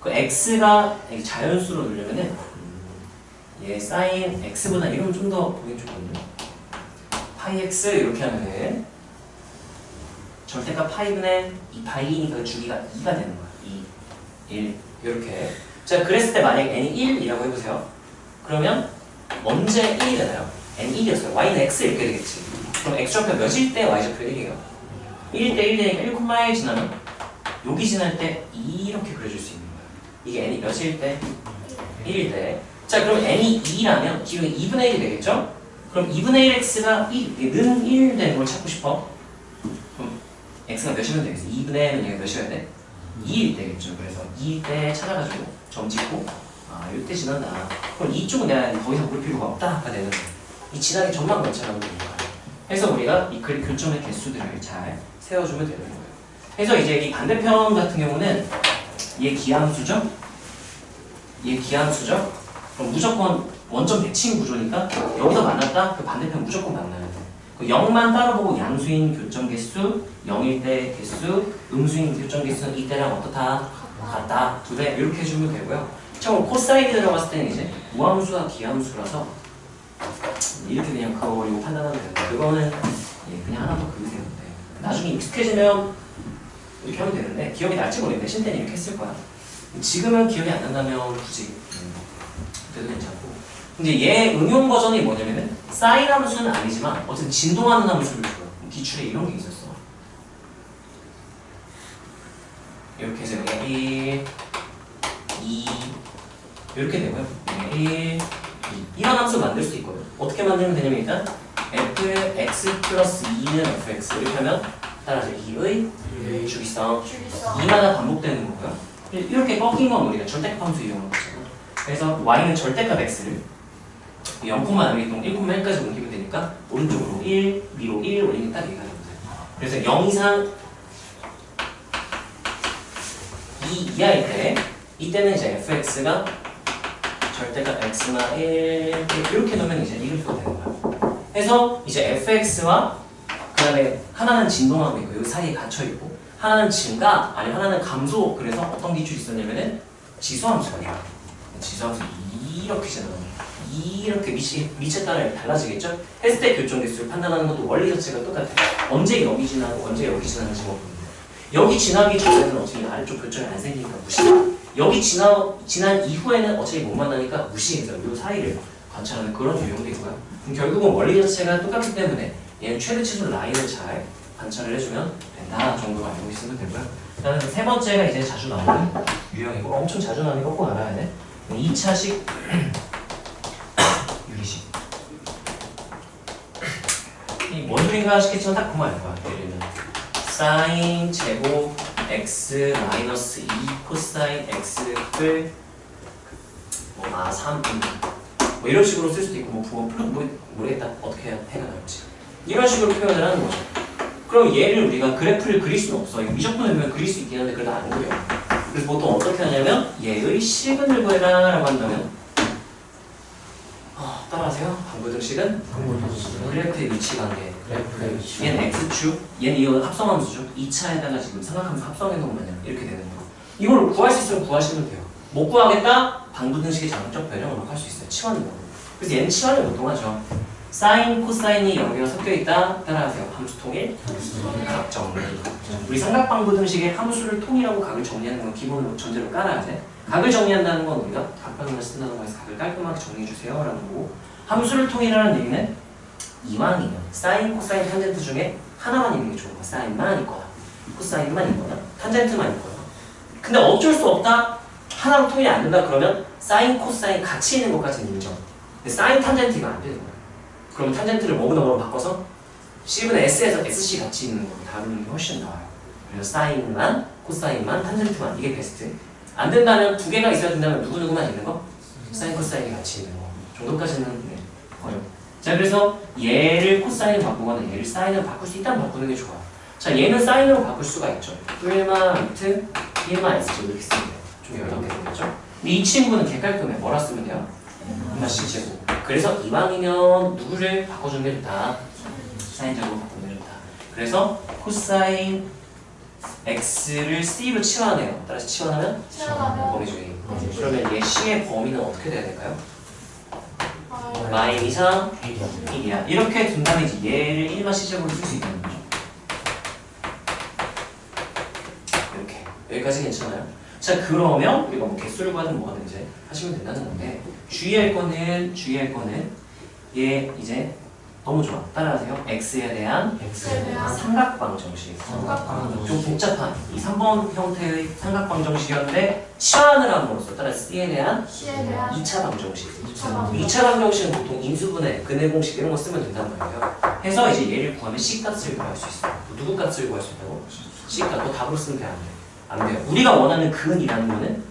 그 x가 자연수로 넣으려면은 얘 sin x보다 이러면 좀 더 보기 좋거든요. 파이 x 이렇게 하면은 절대값 파이분의 2파이니까 주기가 2가 되는 거야. 2, 1 이렇게. 자, 그랬을 때 만약에 n이 1이라고 해보세요. 그러면 언제 1이 되나요? n 1이었어요. y는 x 이렇게 되겠지. 그럼 x좌표 몇일 때 y좌표 1이에요? 1일 때 1 되니까 1,1 지나면 여기 지날 때 이렇게 그려줄 수 있는 거예요. 이게 n이 몇일 때? 1일 때. 자, 그럼 n이 2라면 기울기 2분의 1이 되겠죠? 그럼 2분의 1x가 1, 는 1 되는 걸 찾고 싶어. 그럼 x가 몇이면 되겠어? 2분의 얘가 몇이어야 돼? 2일 되겠죠. 그래서 2일 때 찾아가지고 점 찍고 이때 지난다. 그럼 이쪽은 내가 더 이상 볼 필요가 없다. 아까 되는 이 지나기 전만 관찰하면 되는 거야. 그래서 우리가 이 교점의 개수들을 잘 세워주면 되는 거예요. 그래서 이제 이 반대편 같은 경우는 얘 기함수죠? 얘 기함수죠? 그럼 무조건 원점 대칭 구조니까 여기서 만났다? 그 반대편 무조건 만나야 돼. 그 0만 따로 보고 양수인 교점 개수, 0일 때 개수, 음수인 교점 개수는 이때랑 어떻다? 같다. 두 배 이렇게 해주면 되고요. 참고로 코사인이 들어갔을 때는 이제 우함수와 기함수라서 이렇게 그냥 그거 버리고 판단하면 되는데 그거는 그냥 하나 더 그으세요. 네. 나중에 익숙해지면 이렇게 하면 되는데 기억이 날지 모르겠는데 신 때는 이렇게 했을 거야. 지금은 기억이 안 난다면 굳이 그래도 괜찮고. 근데 얘 응용 버전이 뭐냐면은 사인 함수는 아니지만 어쨌든 진동하는 함수를 줘요. 기출에 이런 게 있었어. 이렇게 해서 여기가 1, 2 이렇게 되고요. 1, 2 이런 함수 만들 수 있거든요. 어떻게 만들면 되냐면 일단 fx 플러스 2는 fx 이렇게 하면 따라서 2의 주기성 2마다 반복되는 거고요. 이렇게 꺾인 건 우리가 절대값 함수 이용하는 거잖아. 그래서 y는 절대값 x를 0,1까지 옮기면 되니까 오른쪽으로 1, 위로 1 올리면 딱 얘기가 됩니다. 그래서 0 이상 2 이하일 때 이때는 이제 fx가 절대값 x나 1 이렇게 놓으면 이제 이렇게 되는 거야. 해서 이제 fx와 그 다음에 하나는 진동하고 있고 여기 사이에 갇혀 있고 하나는 증가 아니면 하나는 감소. 그래서 어떤 기출이 있었냐면은 지수함수가 있어요. 지수함수 이렇게 지나가요. 이렇게 밑에 따라 달라지겠죠? 했을 때 교점 개수를 판단하는 것도 원리 자체가 똑같아요. 언제 여기 지나고 언제 여기 지나는지 모르는데 여기 지나기 전에는 어차피 아래쪽 교점이 안 생기니까 무시. 여기 지난 이후에는 어차피 못 만나니까 무시해서 이 사이를 관찰하는 그런 유형이고요. 결국은 원리 자체가 똑같기 때문에 얘는 최대 최소 라인을 잘 관찰을 해주면 된다 정도로 알고 있으면 되고요. 그다음에 세 번째가 이제 자주 나오는 유형이고 엄청 자주 나오는 거 꼭 알아야 돼. 2차식 유리식. 뭔 소린가 싶겠지만 딱 그만 알 거야. 예를 들면 사인 제곱 x 마이너스 2 코사인 x를 뭐 3 뭐 이런 식으로 쓸 수도 있고 뭐 부호 플러스 뭐 모르겠다. 어떻게 해야 나올지 이런 식으로 표현을 하는 거죠. 그럼 얘를 우리가 그래프를 그릴 수는 없어. 이거 미적분 의미면 그릴 수 있긴 한데 그래도 안 그려. 그래서 보통 어떻게 하냐면 얘의 식은을 구해라 라고 한다면 따라하세요. 방부등식은 그래프의 위치 관계. 얘는 x축, 얘는 이거 합성함수죠. 2차에다가 지금 삼각함수 합성해 놓으면 이렇게 되는 거. 이걸 구할 수 있으면 구하시면 돼요. 못 구하겠다? 방부등식의 장적 변형으로 할 수 있어요. 치환으로. 그래서 얘는 치환을 보통 하죠. 사인, 코사인이 여기가 섞여 있다. 따라하세요. 함수 통일, 각 정리. 우리 삼각방부등식의 함수를 통일하고 각을 정리하는 건 기본으로 전제로 깔아야 돼. 각을 정리한다는 건 우리가 각방을 쓴다는 거에서 각을 깔끔하게 정리해 주세요 라는 거고, 함수를 통일하는 얘기는 이왕이면 사인, 코사인, 탄젠트 중에 하나만 있는 게 좋은 거야. 사인만 있거나 코사인만 있거나 탄젠트만 있거나. 근데 어쩔 수 없다. 하나로 통일이 안 된다 그러면 사인, 코사인 같이 있는 것까지는 인정. 근데 사인, 탄젠트가 안 되는 거야. 그러면 탄젠트를 뭐보다 뭐로 바꿔서 C분의 S에서 SC 같이 있는 거 다루는 게 훨씬 나아요. 그래서 사인만, 코사인만, 탄젠트만 이게 베스트. 안 된다면 두 개가 있어야 된다면 누구누구만 있는 거? 사인, 코사인이 같이 있는 거 정도까지는 어려워. 자, 그래서 얘를 코사인으로 바꾸거나 얘를 사인으로 바꿀 수 있다면 바꾸는 게 좋아요. 자, 얘는 사인으로 바꿀 수가 있죠. 1마 루트 1마 S제곱 이렇게 쓰면 돼요. 좀 여러 개 되겠죠? 근데 이 친구는 개 깔끔해. 뭐라 쓰면 돼요? 1마 C제곱. 그래서 이왕이면 누구를 바꿔주는 게 좋다? 사인제곱 바꾸는 게 좋다. 그래서 코사인 x를 c로 치환해요. 따라서 치환하면 범위주의. 그러면 얘 c의 범위는 어떻게 돼야 될까요? 마이너스 1이야. 이렇게 둔 다음에 이제 얘를 1마 c제곱으로 쓸 수 있다는 거죠. 이렇게 여기까지 괜찮아요? 자, 그러면 우리가 뭐 개수를 구하든 뭐하든지 하시면 된다는 건데, 주의할 거는 얘 이제 너무 좋아. 따라하세요. x에 대한 삼각방 정식. 좀 복잡한 이 3번 형태의 삼각방 정식이었는데 치환을 함으로써 따라 c에 대한 2차 방정식. 2차 방정식은 보통 인수분해, 근해 공식 이런 거 쓰면 된단 말이에요. 해서 이제 얘를 구하면 c 값을 구할 수 있어요. 누구 값을 구할 수 있다고? c 값. 너 답으로 쓰면 돼, 안 돼? 안 돼요. 우리가 원하는 근이라는 거는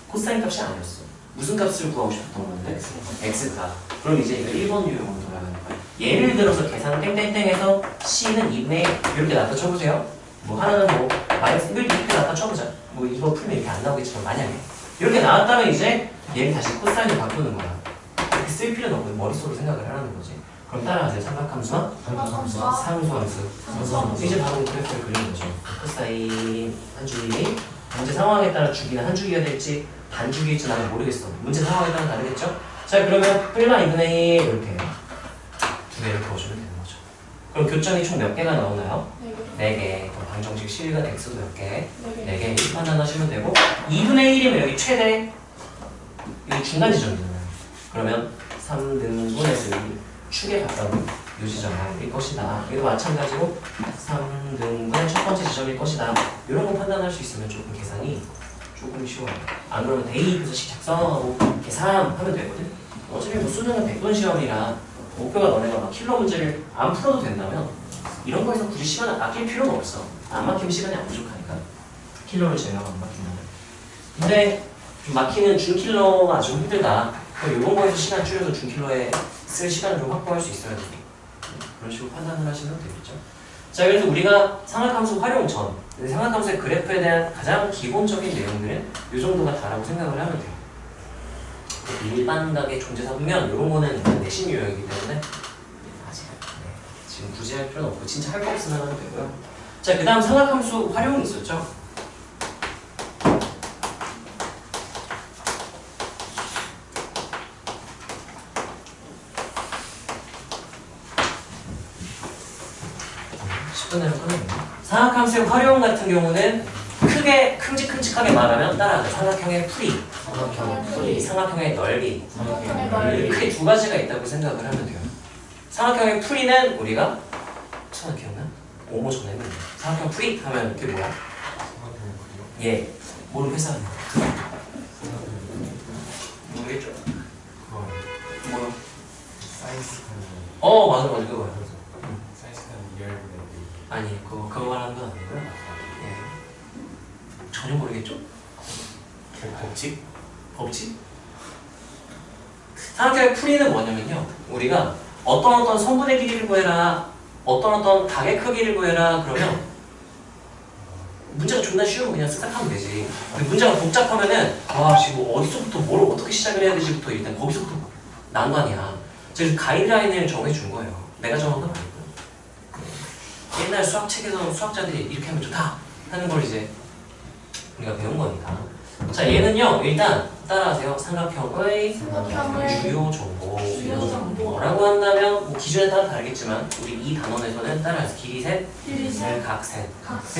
코사인 값이 아니었어. 무슨 값을 구하고 싶었던 건데? x값. 그럼 이제 이거 1번 유형으로 돌아가는 거야. 예를 들어서 계산 땡땡땡 해서 c는 2분의 이렇게 나타 쳐보세요. 뭐 하나는 뭐 마이너스 1 이렇게 나타 쳐보자. 뭐 이거 풀면 이렇게 안 나오겠지만 만약에 이렇게 나왔다면 이제 얘를 다시 코사인을 바꾸는 거야. 이렇게 쓸 필요는 없고 머릿속으로 생각을 하라는 거지. 그럼 따라가세요. 삼각함수와 상수함수. 이제 바로 그래프를 그리는 거죠. 코사인 한 줄기, 문제 상황에 따라 주기는 한 줄기가 될지 반줄기일지 나는 모르겠어. 문제 상황에 따라 다르겠죠? 자, 그러면 1만 2분의 1 이렇게 두 개를 그어주면 되는 거죠. 그럼 교점이 총 몇 개가 나오나요? 4개. 그럼 방정식 실근 x도 몇 개? 4개. 1만 하시면 되고, 2분의 1이면 여기 최대, 여기 중간 지점이잖아요. 그러면 3등분에서 축에 가까운 이 지점일 것이다. 이도 마찬가지로 3등분의 첫 번째 지점일 것이다. 이런 거 판단할 수 있으면 조금 계산이 조금 쉬워요. 안 그러면 대입해서 작성하고 계산하면 되거든. 어차피 뭐 수능은 100분 시험이라 목표가 너네가 막 킬러 문제를 안 풀어도 된다면 이런 거에서 굳이 시간을 아낄 필요는 없어. 안 막히면 시간이 안 부족하니까. 킬러를 제외하고 안 막히면. 근데 좀 막히는 준킬러가 좀 힘들다. 그럼 이런 거에서 시간 줄여서 준킬러에 쓸 시간을 좀 확보할 수 있어야 돼. 그런 식으로 판단을 하시면 되겠죠. 자, 그래서 우리가 삼각함수 활용 전, 삼각함수의 그래프에 대한 가장 기본적인 내용들은 이 정도가 다라고 생각을 하면 돼요. 일반각의 존재사보면 이런 거는 내신 유형이기 때문에 아직 지금 굳이 할 필요는 없고 진짜 할 거 없으면 하면 되고요. 자, 그 다음 삼각함수 활용이 있었죠. 삼각함수의 활용 같은 경우는 크게 큼직큼직하게 말하면 따라하죠. 삼각형의 풀이, 삼각형의 넓이, 크게 두 가지가 있다고 생각을 하면 돼요. 삼각형의 풀이는 우리가 처음 기억나? 오모 전에 했는데 삼각형 풀이 하면 그게 뭐야? 예, 뭘 회사하는 거야? 모르겠죠? 뭐야? 맞아 그거야. 아니 그거 말하는 건 아니고요. 예. 전혀 모르겠죠? 법칙? 법칙? 삼각형의 풀이는 뭐냐면요. 우리가 어떤 성분의 길이를 구해라, 어떤 각의 크기를 구해라 그러면 문제가 존나 쉬우면 그냥 쓱싹 하면 되지. 근데 문제가 복잡하면은 와 지금 어디서부터 뭘 어떻게 시작을 해야 되지부터 일단 거기서부터 난관이야. 그래서 가이드라인을 정해준 거예요. 내가 정한 건 아니고요. 옛날 수학책에서 수학자들이 이렇게 하면 좋다 하는 걸 이제 우리가 배운 거니까. 자 얘는요 일단 따라하세요. 삼각형의 주요 정보. 뭐라고 한다면 뭐 기준에 따라 다르겠지만 우리 이 단원에서는 따라해서 길이 셋, 각 셋.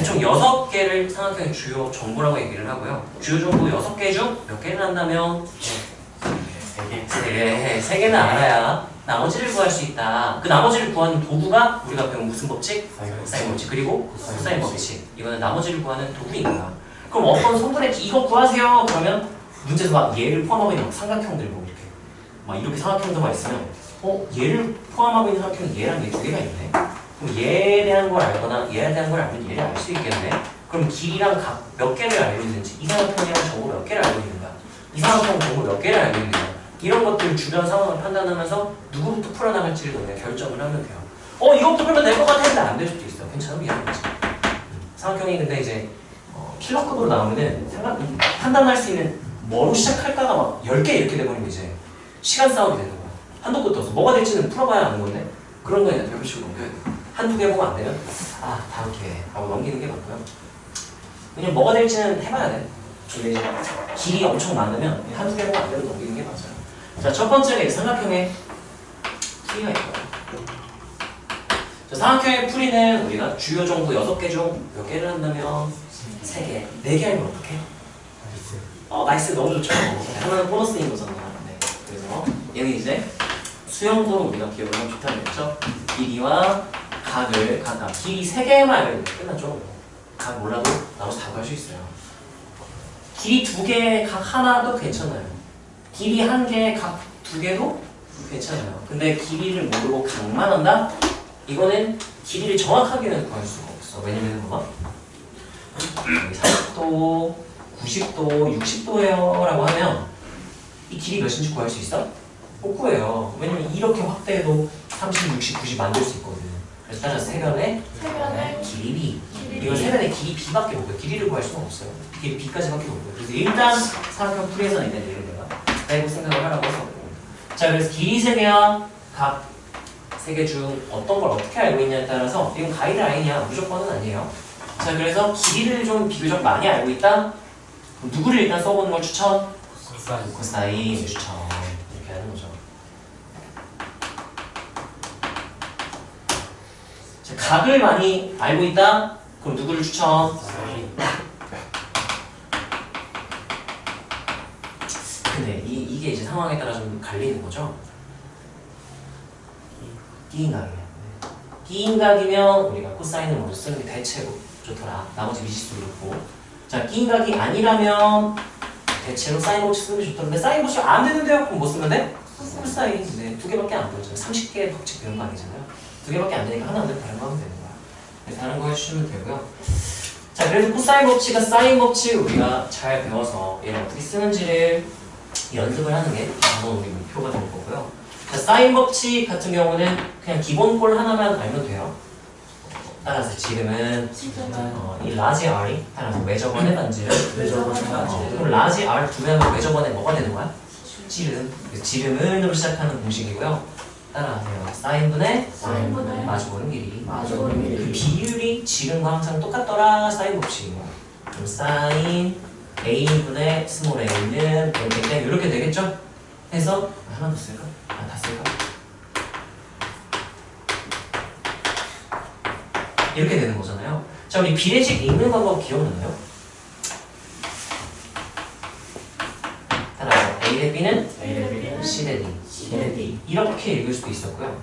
총 6개를 삼각형의 주요 정보라고 얘기를 하고요. 주요 정보 6개 중 몇 개를 한다면 3개는 알아야 나머지를 구할 수 있다. 그 나머지를 구하는 도구가 우리가 배운 무슨 법칙? 사인 법칙. 그리고 코사인 법칙. 이거는 나머지를 구하는 도구인 거야. 그럼 어떤 성분의 이거 구하세요. 그러면 문제에서 막 얘를 포함하고 있는 삼각형들 뭐 이렇게 막 이렇게 삼각형들만 있으면 얘를 포함하고 있는 삼각형은 얘랑 얘 두 개가 있네. 그럼 얘에 대한 걸 알거나 얘에 대한 걸 알면 얘를 알 수 있겠네. 그럼 길이랑 각 몇 개를 알고 있는지 이 삼각형이랑 정보 몇 개를 알고 있는가, 이 삼각형 정보 몇 개를 알고 있는가, 이런 것들 주변 상황을 판단하면서 누구부터 풀어나갈지를 너네가 결정을 하면 돼요. 이것부터 풀면 될 것 같았는데 안 될 수도 있어. 괜찮아, 미안한 거지. 삼각형이 근데 이제 킬러급으로 나오면은 판단할 수 있는 뭐로 시작할까가 막 10개 이렇게 돼버리면 이제 시간 싸움이 되는 거야. 한도 끝도 없어. 뭐가 될지는 풀어봐야 아는 건데 그런 거 그냥 별표치고 넘겨야 돼. 한두 개 보고 안 되면 다음 기회에 하고 넘기는 게 맞고요. 왜냐면 뭐가 될지는 해봐야 돼. 근데 이제 길이 엄청 많으면 한두 개 보고 안 되면 넘기는 게 맞아요. 자, 첫 번째가 삼각형의 풀이가 있고요. 자, 삼각형의 풀이는 우리가 주요 정보 6개 중 몇 개를 한다면 3개, 4개 하면 어떡해? 나이스, 너무 좋죠. 하나는 보너스인 거잖아. 네. 그래서 얘는 이제 수영도 우리가 기억을 하면 좋다는 거죠. 길이와 각을 길이 3개만 알면 끝나죠. 각 몰라도 나머지 다 구할 수 있어요. 길이 2개, 각 하나도 괜찮아요. 길이 1개, 각 2개도 괜찮아요. 근데 길이를 모르고 각만 한다? 이거는 길이를 정확하게는 구할 수가 없어. 왜냐면 봐봐. 40도, 90도, 60도예요 라고 하면 이 길이 몇인지 구할 수 있어? 못 구해요. 왜냐면 이렇게 확대해도 30, 60, 90 만들 수 있거든. 그래서 따라서 세변의 길이 B. 이건 세변의 길이 B밖에 못 구해요. 길이를 구할 수는 없어요. 길이 B까지밖에 못 구해요. 그래서 일단 삼각형 풀이에서는 일단 얘를 내가 빼고 생각을 하라고 해서. 자, 그래서 길이 3개와 각 3개 중 어떤 걸 어떻게 알고 있냐에 따라서 이건 가이드라인이야. 무조건은 아니에요. 자, 그래서 길이를 좀 비교적 많이 알고 있다? 그럼 누구를 일단 써보는 걸 추천? 코사인 추천. 이렇게 하는 거죠. 자, 각을 많이 알고 있다? 그럼 누구를 추천? 근데 이게 이제 상황에 따라 좀 갈리는 거죠. 끼인각이에요. 끼인각이면 우리가 코사인을 먼저 쓰는 게 대체로 좋더라. 나머지 미지수도 그렇고. 자, 끼인각이 아니라면 대체로 사인 법칙 쓰는 게 좋던데 사인 법칙 안 되는데요? 그럼 뭐 쓰면 돼? 코사인. 네, 2개밖에 안 보였잖아요. 30개의 법칙 배운 거 아니잖아요. 2개밖에 안 되니까 하나 안 되면 다른 거 하면 되는 거야. 그래서 다른 거 해주시면 되고요. 자, 그래서 코사인 법칙과 사인 법칙 우리가 잘 배워서 얘를 어떻게 쓰는지를 연습을 하는 게 한번 우리 목표가 될 거고요. 자, 사인 법칙 같은 경우는 그냥 기본 꼴 하나만 알면 돼요. 따라서 지름은 이 라지 R이 따라서 외접원의 반지름. 그럼 라지 R 두배하면 외접원의 뭐가 되는 거야? 지름. 지름은으로 시작하는 공식이고요. 따라하세요. 사인분의 마주보는 길이. 그 비율이 지름과 항상 똑같더라. 사인 법칙이고. 그럼 사인 A분의 스몰 a는 땡땡땡 이렇게 되겠죠? 해서 하나 더 쓸까? 다 쓸까? 이렇게 되는 거잖아요. 자, 우리 비례식 읽는 방법 기억나나요? 따라서 A 대 B는 C 대 D. 이렇게 읽을 수도 있었고요.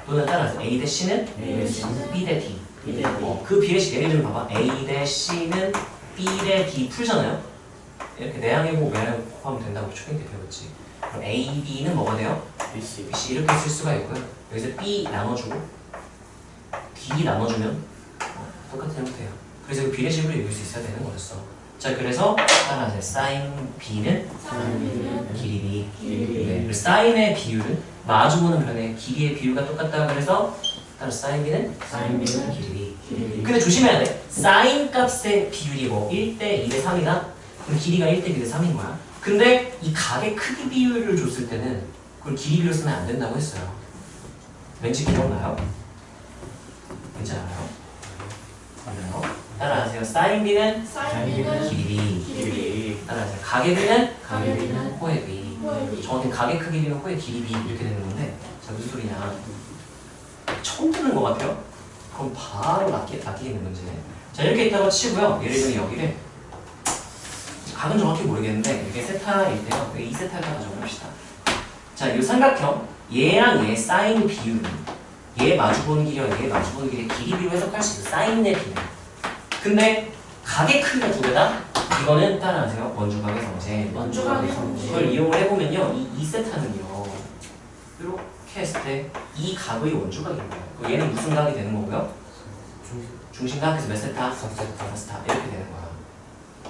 또는 따라서 A 대 C는 B 대 D. 그 비례식 예를 들면 봐봐. A 대 C는 B 대 D 풀잖아요. 이렇게 내항해보고 외항해보고 하면 된다고 초딩 때 배웠지. 그럼 A, B는 뭐가 돼요? BC 이렇게 쓸 수가 있고요. 여기서 B 나눠주고 D 나눠주면 똑같은 형태예요. 그래서 그 비례식으로 읽을 수 있어야 되는 거였어. 자, 그래서 따라하세요. 사인 B는 길이 B. 네, 그래서 사인의 비율은 마주보는 변의 길이의 비율과 똑같다. 그래서 따라서 사인 B는 길이 B. 근데 조심해야 돼. 사인 값의 비율이 뭐 1대 2대 3이다? 그럼 길이가 1대 2대 3인 거야. 근데 이 각의 크기 비율을 줬을 때는 그걸 길이 비율 쓰면 안 된다고 했어요. 왠지 기억나요? 왠지 알아요? 맞나요? 따라하세요. 사인 B는 길이 B. 따라하세요. 각의 B는 호의 B. 저한테 각의 크기 B는 호의 길이 B 이렇게 되는 건데 자, 무슨 소리냐? 처음 듣는 것 같아요? 그럼 바로 낚이겠는 문제. 자, 이렇게 있다고 치고요. 예를 들면 여기를 각은 정확히 모르겠는데 이게 세타일 때요. 2세타를 가져봅시다. 자, 이 삼각형 얘랑 얘 사인 비율은 얘 마주보는 길이와 얘 마주보는 길의 길이 비로 해석할 수 있어. 사인의 비율. 근데 각의 크기가 두 개다? 이거는 따라하세요. 원주각의 성질. 이걸 이용을 해보면요. 이 2세타는요. 이렇게 했을 때 이 각의 원주각인 거예요. 그럼 얘는 무슨 각이 되는 거고요? 중심각. 그래서 몇 세타? 4세타. 이렇게 되는 거야.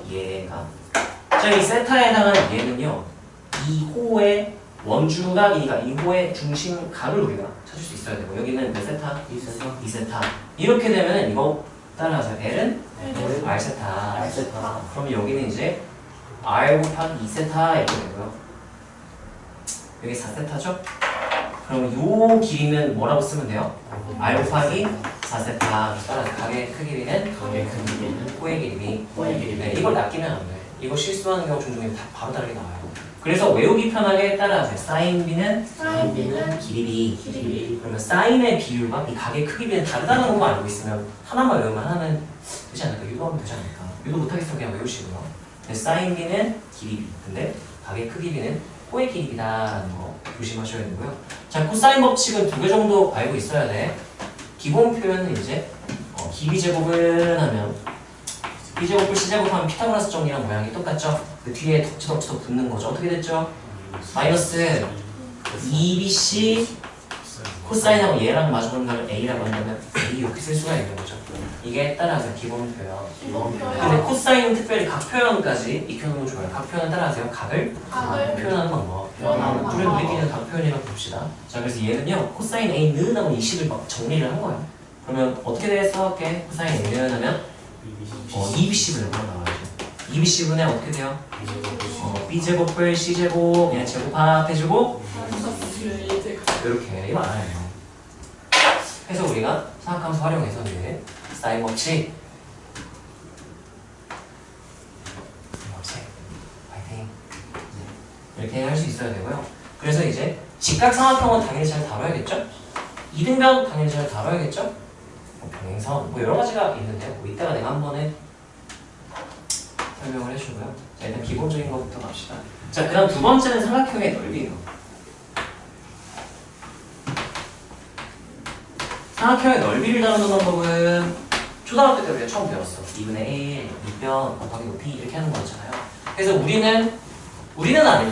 얘가. 자, 이 세타에 해당하는 얘는요. 이 호의 원주각이니까 이 호의 중심각을 우리가 찾을 수 있어야 되고 여기는 몇 세타? 2세타. 이렇게 되면 이거 따라서 L은 R세타. 그럼 여기는 이제 R 곱하기 2세타 이렇게 되고요. 여기 4세타죠? 그럼 요 길이는 뭐라고 쓰면 돼요? R 곱하기 4세타. 따라서 각의 크기는 호의 길이. 네, 이걸 낚이면 안 돼. 이거 실수하는 경우 종종 바로 다르게 나와요. 그래서 외우기 편하게 따라하세요. 사인 B는 길이 B. 그러면 사인의 비율과 이 각의 크기 B는 다르다는 것만 알고 있으면 하나만 외우면 하나는 되지 않을까? 유도하면 되지 않을까? 유도 못하겠으면 그냥 외우시고요. 사인 B는 길이 B. 근데 각의 크기 B는 호의 길이 B다라는 거 조심하셔야 되고요. 자, 코사인 법칙은 2개 정도 알고 있어야 돼. 기본 표현은 이제 기비 제곱은 하면 B제곱을 C제곱하면 피타고라스 정리랑 모양이 똑같죠? 그 뒤에 덕지덕지 붙는 거죠. 어떻게 됐죠? 마이너스 2BC 코사인하고 얘랑 마주보는 걸 A라고 한다면 A 이렇게 쓸 수가 있는 거죠. 이게 따라하세요. 기본 표현. 근데 코사인은 특별히 각 표현까지 익혀놓으면 좋아요. 각 표현은 따라하세요. 각을 표현하는 방법. 우리끼리는 각 표현이라고 봅시다. 자, 그래서 얘는요. 코사인 A는 하고 이 식을 막 정리를 한 거예요. 그러면 어떻게 돼서할게? 코사인 A는 하면 2BC분을 나와야죠. 2BC분에 어떻게 돼요? B제곱을 C제곱 그냥 제곱합해주고 이렇게 이거 알아요. 그래서 우리가 사각함수 활용해서 이제 사인 법칙 파이팅 이렇게 할 수 있어야 되고요. 그래서 이제 직각삼각형은 당연히 잘 다뤄야겠죠? 이등변 당연히 잘 다뤄야겠죠? 병행선 뭐 여러 가지가 있는데 뭐 이따가 내가 한 번에 설명을 해주고요. 자, 일단 기본적인 것부터 갑시다. 자, 그 다음 두 번째는 삼각형의 넓이예요. 삼각형의 넓이를 다루는 방법은 초등학교 때 우리가 처음 배웠어. 2분의 1, 2변, 곱하기 높이 이렇게 하는 거잖아요. 그래서 우리는 아니야.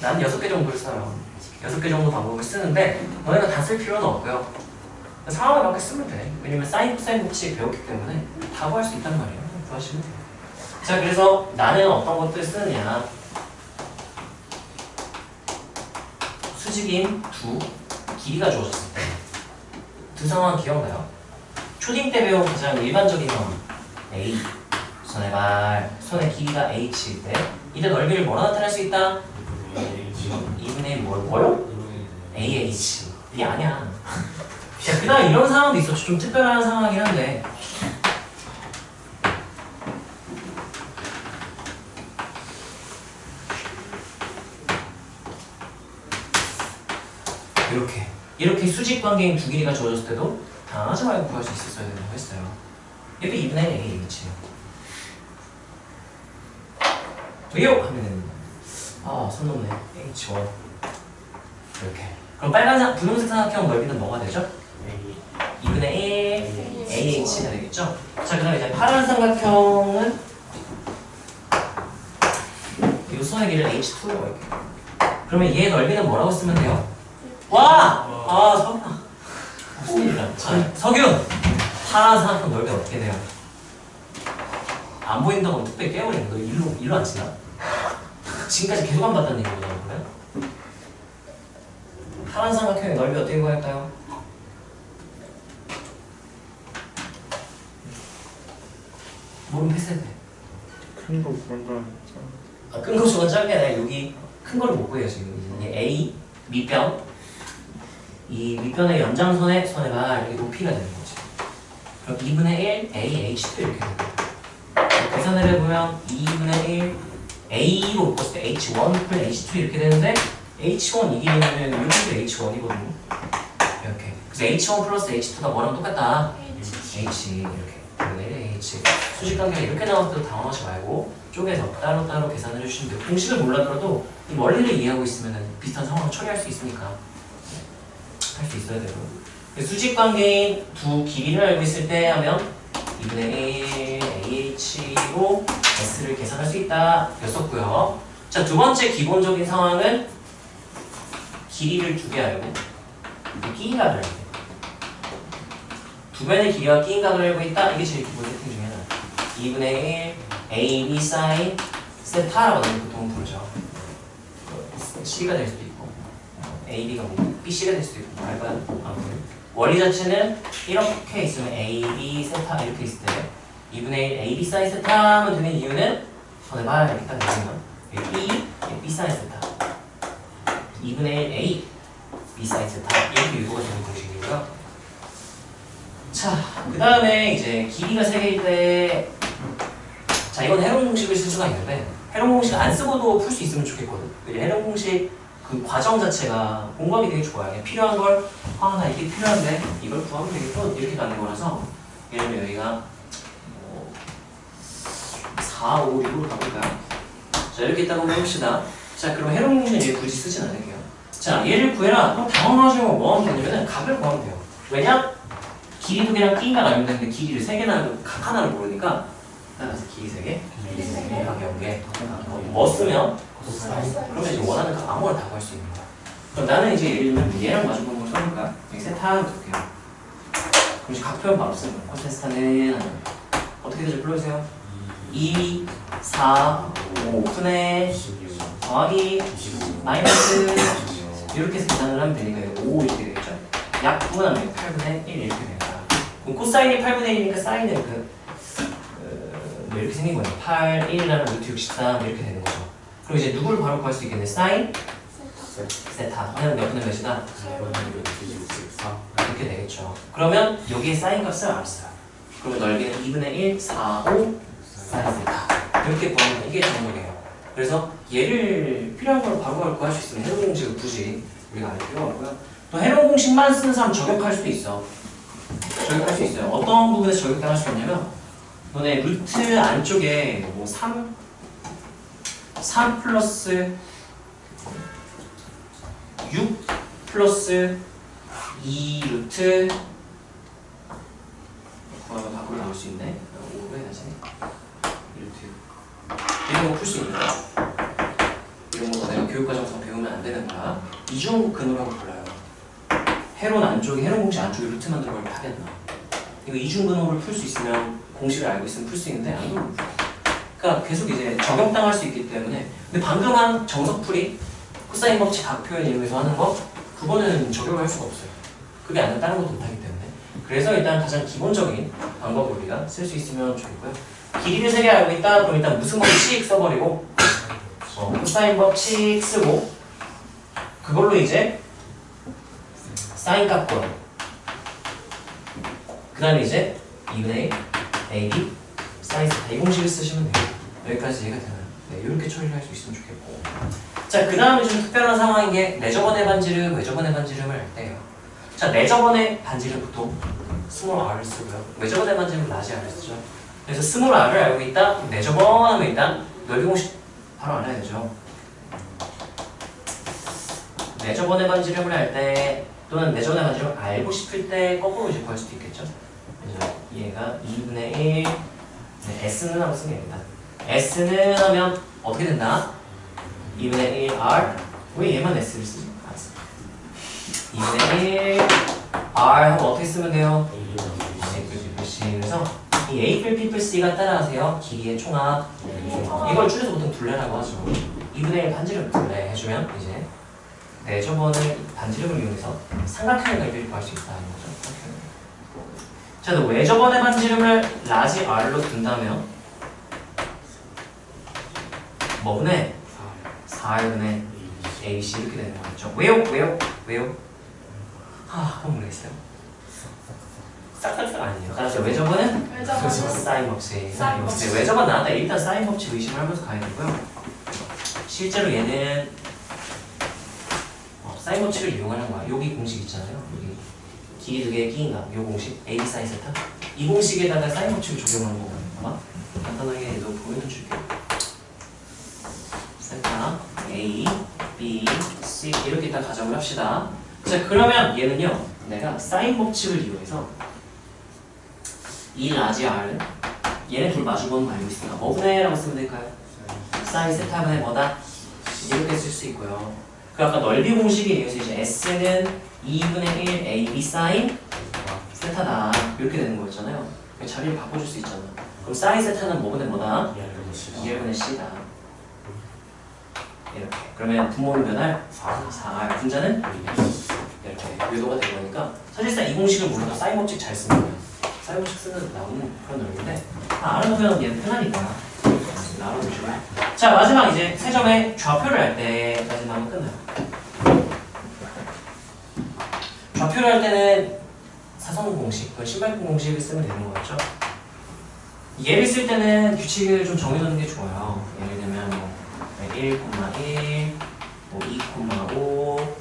나는 6개 정도를 써요. 6개 정도 방법을 쓰는데 너네가 다 쓸 필요는 없고요. 상황을 맞게 쓰면 돼. 왜냐면 사인, 코사인 법칙 배웠기 때문에 다 구할 수 있단 말이에요. 구하시면 돼요. 자, 그래서 나는 어떤 것들 쓰느냐. 수직인 두 길이가 주어졌을 때 두 상황 기억나요? 초딩 때 배운 가장 일반적인 상황 A 손의 길이가 H일 때 이때 넓이를 뭐라 나타낼 수 있다? 2분의 뭐요? AH. 이게 아니야. 자, 그 다음 이런 상황도 있어. 좀 특별한 상황이긴 한데 이렇게 수직 관계인 두 길이가 주어졌을 때도 당하지 말고 구할 수 있었어야 된다고 했어요. 이렇게 2분의 1 AH요. 왜요? 하면 손 넘네. H1 이렇게. 그럼 분홍색 삼각형 넓이는 뭐가 되죠? 2분의 1 AH가 되겠죠? 자, 그 다음에 이제 파란 삼각형은 이 선의 길이를 H2라고 할게요. 그러면 얘의 넓이는 뭐라고 쓰면 돼요? 와! 석윤! 파란 삼각형 넓이 어떻게 돼요? 안 보인다고 뚝배기 깨버리는 거. 일로 안 치나? 지금까지 계속 안 봤다는 얘기거든요. 그러면 파란 삼각형의 넓이 어떻게 구할까요? 모르면 패스해도 돼. 큰거 그런 거 끈 거 주면 짧게 아니라 여기 큰 걸 못 구해요 지금. 이게 A 밑변, 이 밑변의 연장선의 선해가 이렇게 높이가 되는 거지. 그럼 2분의 1 AH2 이렇게 되는 거야. 계산을 해보면 2분의 1 A로 묶었을 때 H1 플러스 H2 이렇게 되는데 H1 이 길이는 여기도 H1이거든요. 이렇게. 그래서 H1 플러스 H2가 뭐랑 똑같다? H 이렇게. 2분의 1 H. 수직 관계가 이렇게 나왔을 때 당황하지 말고 쪼개서 따로따로 계산을 해주시면 돼요. 공식을 몰라더라도 이 원리를 이해하고 있으면 비슷한 상황을 처리할 수 있으니까 할 수 있어야 돼요. 수직 관계인 두 길이를 알고 있을 때 하면 2분의 1 AH로 S를 계산할 수 있다 였었고요. 자, 두 번째 기본적인 상황은 길이를 두 개 알고 끼인 값을 알고 있다. 두 변의 길이와 끼인 값을 알고 있다. 이게 제일 기본 세팅 중에 하나. 2분의 1 A, B 사인 세타라고 보통 부르죠. C가 될 수도 있고 A, B가 뭐 BC가 될 수도 있고 알까요? 아무튼 원리 자체는 이렇게 있으면 A, B 세타 이렇게 있을 때 2분의 1 A, B 사인 세타만 되는 이유는 전에봐 이렇게 딱 내리면 B, B 사인 세타 2분의 1 A, B 사인 세타 이렇게 유도가 되는 공식이고요. 자, 그 다음에 이제 길이가 3개일 때 자, 이건 해론 공식을 쓸 수가 있는데 해론 공식 안 쓰고도 풀 수 있으면 좋겠거든. 해론 공식 그 과정 자체가 공부하기 되게 좋아요. 그냥 필요한 걸 나 이게 필요한데 이걸 구하면 되겠군 이렇게 가는 거라서 예를 들면 여기가 4, 5, 6으로 가볼까요? 자, 이렇게 있다고 해봅시다. 자, 그럼 해론 공식은 얘 굳이 쓰진 않을게요. 자, 얘를 구해라. 그럼 당황하지 말고 뭐 하면 되냐면 각을 구하면 돼요. 왜냐? 길이 두 개랑 끼인가 알면 되는데 길이를 3개나 각 하나를 모르니까 따라서 길이 3개, 길이 3개, 각 0개 뭐 쓰면? 그러면 이제 원하는 각 아무거나 다 구할 수 있는 거야. 그럼 나는 이제 예를 들면 얘랑 마주보는 걸 써볼까? 여기 세타를 볼게요. 그럼 이제 각 표현 바로 쓰는 거야. 코세스타는 어떻게 되죠? 불러주세요. 2, 4, 5 분의 더하기 마이너스 이렇게 해서 계산을 하면 되니까 5 이렇게 되겠죠? 약분하면 8분의 1 이렇게 되니까 그럼 코사인이 8분의 1이니까 사인은 이렇게 생긴 거예요. 8, 1이라는 루트 63 이렇게 되는 거죠. 그럼 이제 누구를 바로 구할 수 있겠네? 사인? 세타. 하나는 몇 분의 몇이다? 이렇게 되겠죠. 그러면 여기에 사인 값을 알았어요. 그러면 넓이는 2분의 1, 4, 5 사인 세타. 이렇게 구하면 이게 정석이에요. 그래서 얘를 필요한 걸 바로 구할 수 있으면 해론 공식을 굳이 우리가 알 필요가 없고요. 또 해론 공식만 쓰는 사람 저격할 수도 있어. 저격할 수 있어요. 어떤 부분에서 저격당할 수 있냐면 너네 루트 안쪽에 뭐 3 플러스 6 플러스 2 루트 밖으로 나올 수 있네. 5로 해야지. 2 루트 이런 거 풀 수 있는 거야. 이런 거 내가 교육과정에서 배우면 안 되는 거야. 이중근호라고 불러요. 해론 안쪽에, 해론 공식 안쪽에 루트만 들어가면 하겠나. 이거 이중근호를 풀 수 있으면 공식을 알고 있으면 풀 수 있는데 안 그러면 그러니까 계속 이제 적용당할 수 있기 때문에 근데 방금 한 정석풀이 코사인 법칙 각 표현 이용해서 하는 거 그거는 적용을 할 수가 없어요. 그게 아니라 다른 것도 못하기 때문에 그래서 일단 가장 기본적인 방법을 우리가 쓸 수 있으면 좋겠고요. 길이를 3개 알고 있다 그럼 일단 무슨 법칙 써버리고 코사인 법칙 쓰고 그걸로 이제 사인 값 구하고 그 다음에 이제 2분의 1 AB 사인 세타 이 공식을 쓰시면 돼요. 여기까지 이해가 되나요? 네, 이렇게 처리를 할 수 있으면 좋겠고 자, 그 다음에 좀 특별한 상황인 게 내저번의 반지름, 외저번의 반지름을 할 때예요. 자, 내저번의 반지름 보통 스몰 r을 쓰고요. 외저번의 반지름은 라지 r을 쓰죠. 그래서 스몰 r을 알고 있다, 내저번 하면 일단 넓이 공식 바로 알아야 되죠. 내저번의 반지름을 할 때 또는 내저번의 반지름을 알고 싶을 때 거꾸로 이제 구할 수도 있겠죠. 그래서 얘가 2분의 1 네, S는 하고 쓰면 됩니다. S는 하면 어떻게 된다? 2분의 1 R 왜 얘만 S를 쓰지? 2분의 1 R 하면 어떻게 쓰면 돼요? 그래서 이 A 플 B 플 C가 따라하세요. 길이의 총합. 이걸 줄여서 보통 둘레라고 하죠. 2분의 1 반지름 둘레 해주면 이제 내저번을 반지름을 이용해서 삼각형의 넓이를 구할 수 있다는 거죠. 자, 또 외저번의 반지름을 라지 R로 둔다면 뭐분의 4분의 ABC 이렇게 되는 거죠. 왜요? 그건 모르겠어요. 싹싹싹 아니에요. 알았죠? 외저번은 사인 법칙. 외저번 나왔다. 일단 사인 법칙 의심을 하면서 가야 되고요. 실제로 얘는 사인 법칙을 이용하는 거야. 여기 공식 있잖아요. 여기 길이 두 개의 끼인가. 요 공식 A 사인 세타. 이 공식에다가 사인 법칙을 적용하는 거거든요. 간단하게 얘도 보여줘 줄게요. 세타 A, B, C 이렇게 일단 가정을 합시다. 자, 그러면 얘는요. 내가 사인 법칙을 이용해서 이 라지 R은 얘네 둘 마주보는 거 알고 있으니까 뭐분의 라고 쓰면 될까요? 사인 세타분의 뭐다? 이렇게 쓸 수 있고요. 그 아까 넓이 공식에 의해서 이제 S는 2분의 1 AB 사인 세타다 이렇게 되는 거였잖아요. 자리를 바꿔줄 수 있잖아. 그럼 사인 세타는 뭐분의 뭐다? 2분의 C다. 이렇게. 그러면 분모는 몇 알? 4알. 분자는? 이렇게 유도가 된 거니까 사실상 이 공식을 몰라도 사인 법칙 잘 쓰는 거예요. 사인 법칙 쓰면 나오는 그런 넓인데 알아두면 얘는 편하니까 알아두시고요. 자, 마지막 이제 세 점의 좌표를 할 때까지만 하면 끝나요. 좌표를 할 때는 사선 공식, 신발끈 공식을 쓰면 되는 거였죠. 얘를 쓸 때는 규칙을 좀 정해놓는 게 좋아요. 예를 들면 뭐 1,1, 뭐 2,5,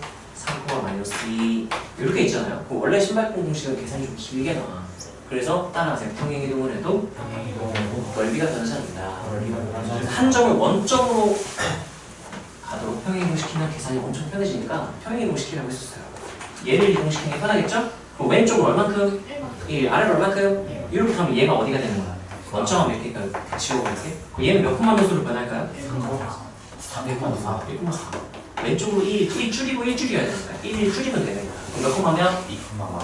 3,-2 이렇게 있잖아요. 원래 신발끈 공식은 계산이 좀 길게 나와. 그래서 따라하세요. 평행이동을 해도 넓이가 변하지 않는다. 한 점을 원점으로 가도록 평행이동시키면 계산이 엄청 편해지니까 평행이동시키라고 했었어요. 얘를 이동시키는 게 편하겠죠? 그럼 왼쪽은 얼만큼? 1, 아래로 얼만큼? 이렇게 하면 얘가 어디가 되는 거야? 원점하면 이렇게 지워볼게. 얘는 몇 콤마 몇 수로 변할까요? 1,4. 왼쪽으로 1 줄이고 1 줄여야 되니까 1 줄이면 되는 거야. 그럼 몇 콤마면? 2,4.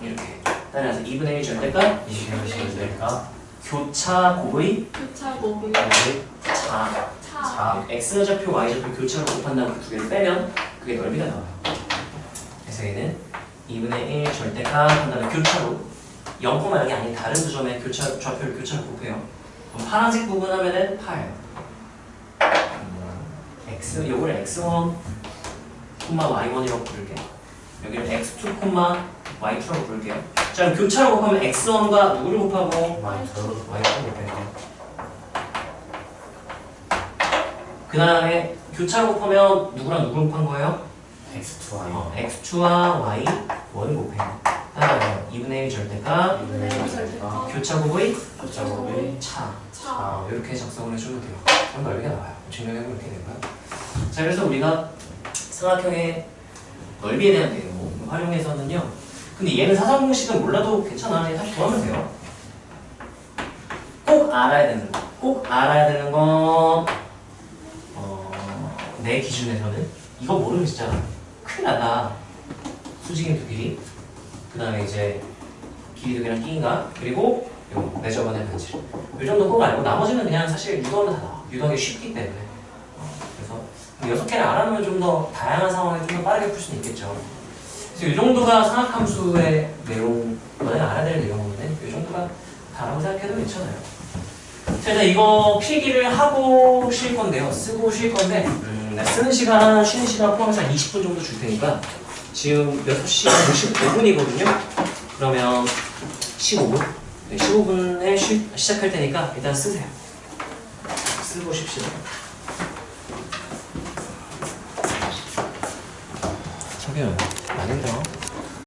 이렇게. 따라서 2분의 1 절대값 2분의 1 절대값 교차 곱의 차 X좌표 Y좌표 교차로 곱한다면 그 두 개를 빼면 그게 넓이가 나와요. 그래서 얘는 2분의 1 절대값 한 다음에 교차로 0,0이 아닌 다른 두 점의 좌표를 교차로 곱해요. 그럼 파란색 부분 하면은 8 X, 요거를 X1, Y1이라고 부를게. 여기를 X2, Y2라고 부를게요. 자, 그럼 교차로 곱하면 X1과 누구를 곱하고? Y2를 곱해요. 그 다음에 교차로 곱하면 누구랑 누구를 곱한 거예요? X2와 Y1을 곱해요. 따라요. 2분의 1 절대값, 교차 곱의 차. 이렇게 작성을 해주면 돼요. 그럼 넓이가 나와요. 증명해보면 이렇게 되고요. 자, 그래서 우리가 삼각형의 넓이에 대한 내용 활용해서는요. 근데 얘는 사선 공식은 몰라도 괜찮아. 그냥 다시 더하면 돼요. 꼭 알아야 되는 거. 꼭 알아야 되는 건 내 기준에서는 이거 모르면 진짜 큰일 나다. 수직인 두 길이. 그 다음에 이제 길이 두 개랑 끼인가. 그리고 요 내저번의 반지름. 이 정도 꼭 알고 나머지는 그냥 사실 유도하면 다 나와. 유도하기 쉽기 때문에. 그래서 6개를 알아놓으면 좀 더 다양한 상황에 좀 더 빠르게 풀 수는 있겠죠. 그래서 이 정도가 상학함수의 내용, 너네가 알아야 될 내용인데 이 정도가 다라고 생각해도 괜찮아요. 자, 일단 이거 필기를 하고 쉴 건데요. 쓰고 쉴 건데 쓰는 시간, 쉬는 시간 포함해서 한 20분 정도 줄 테니까 지금 6시 55분이거든요. 그러면 15분? 네, 15분에 시작할 테니까 일단 쓰세요. 쓰고 쉽시다. 저기요, 안 힘들어.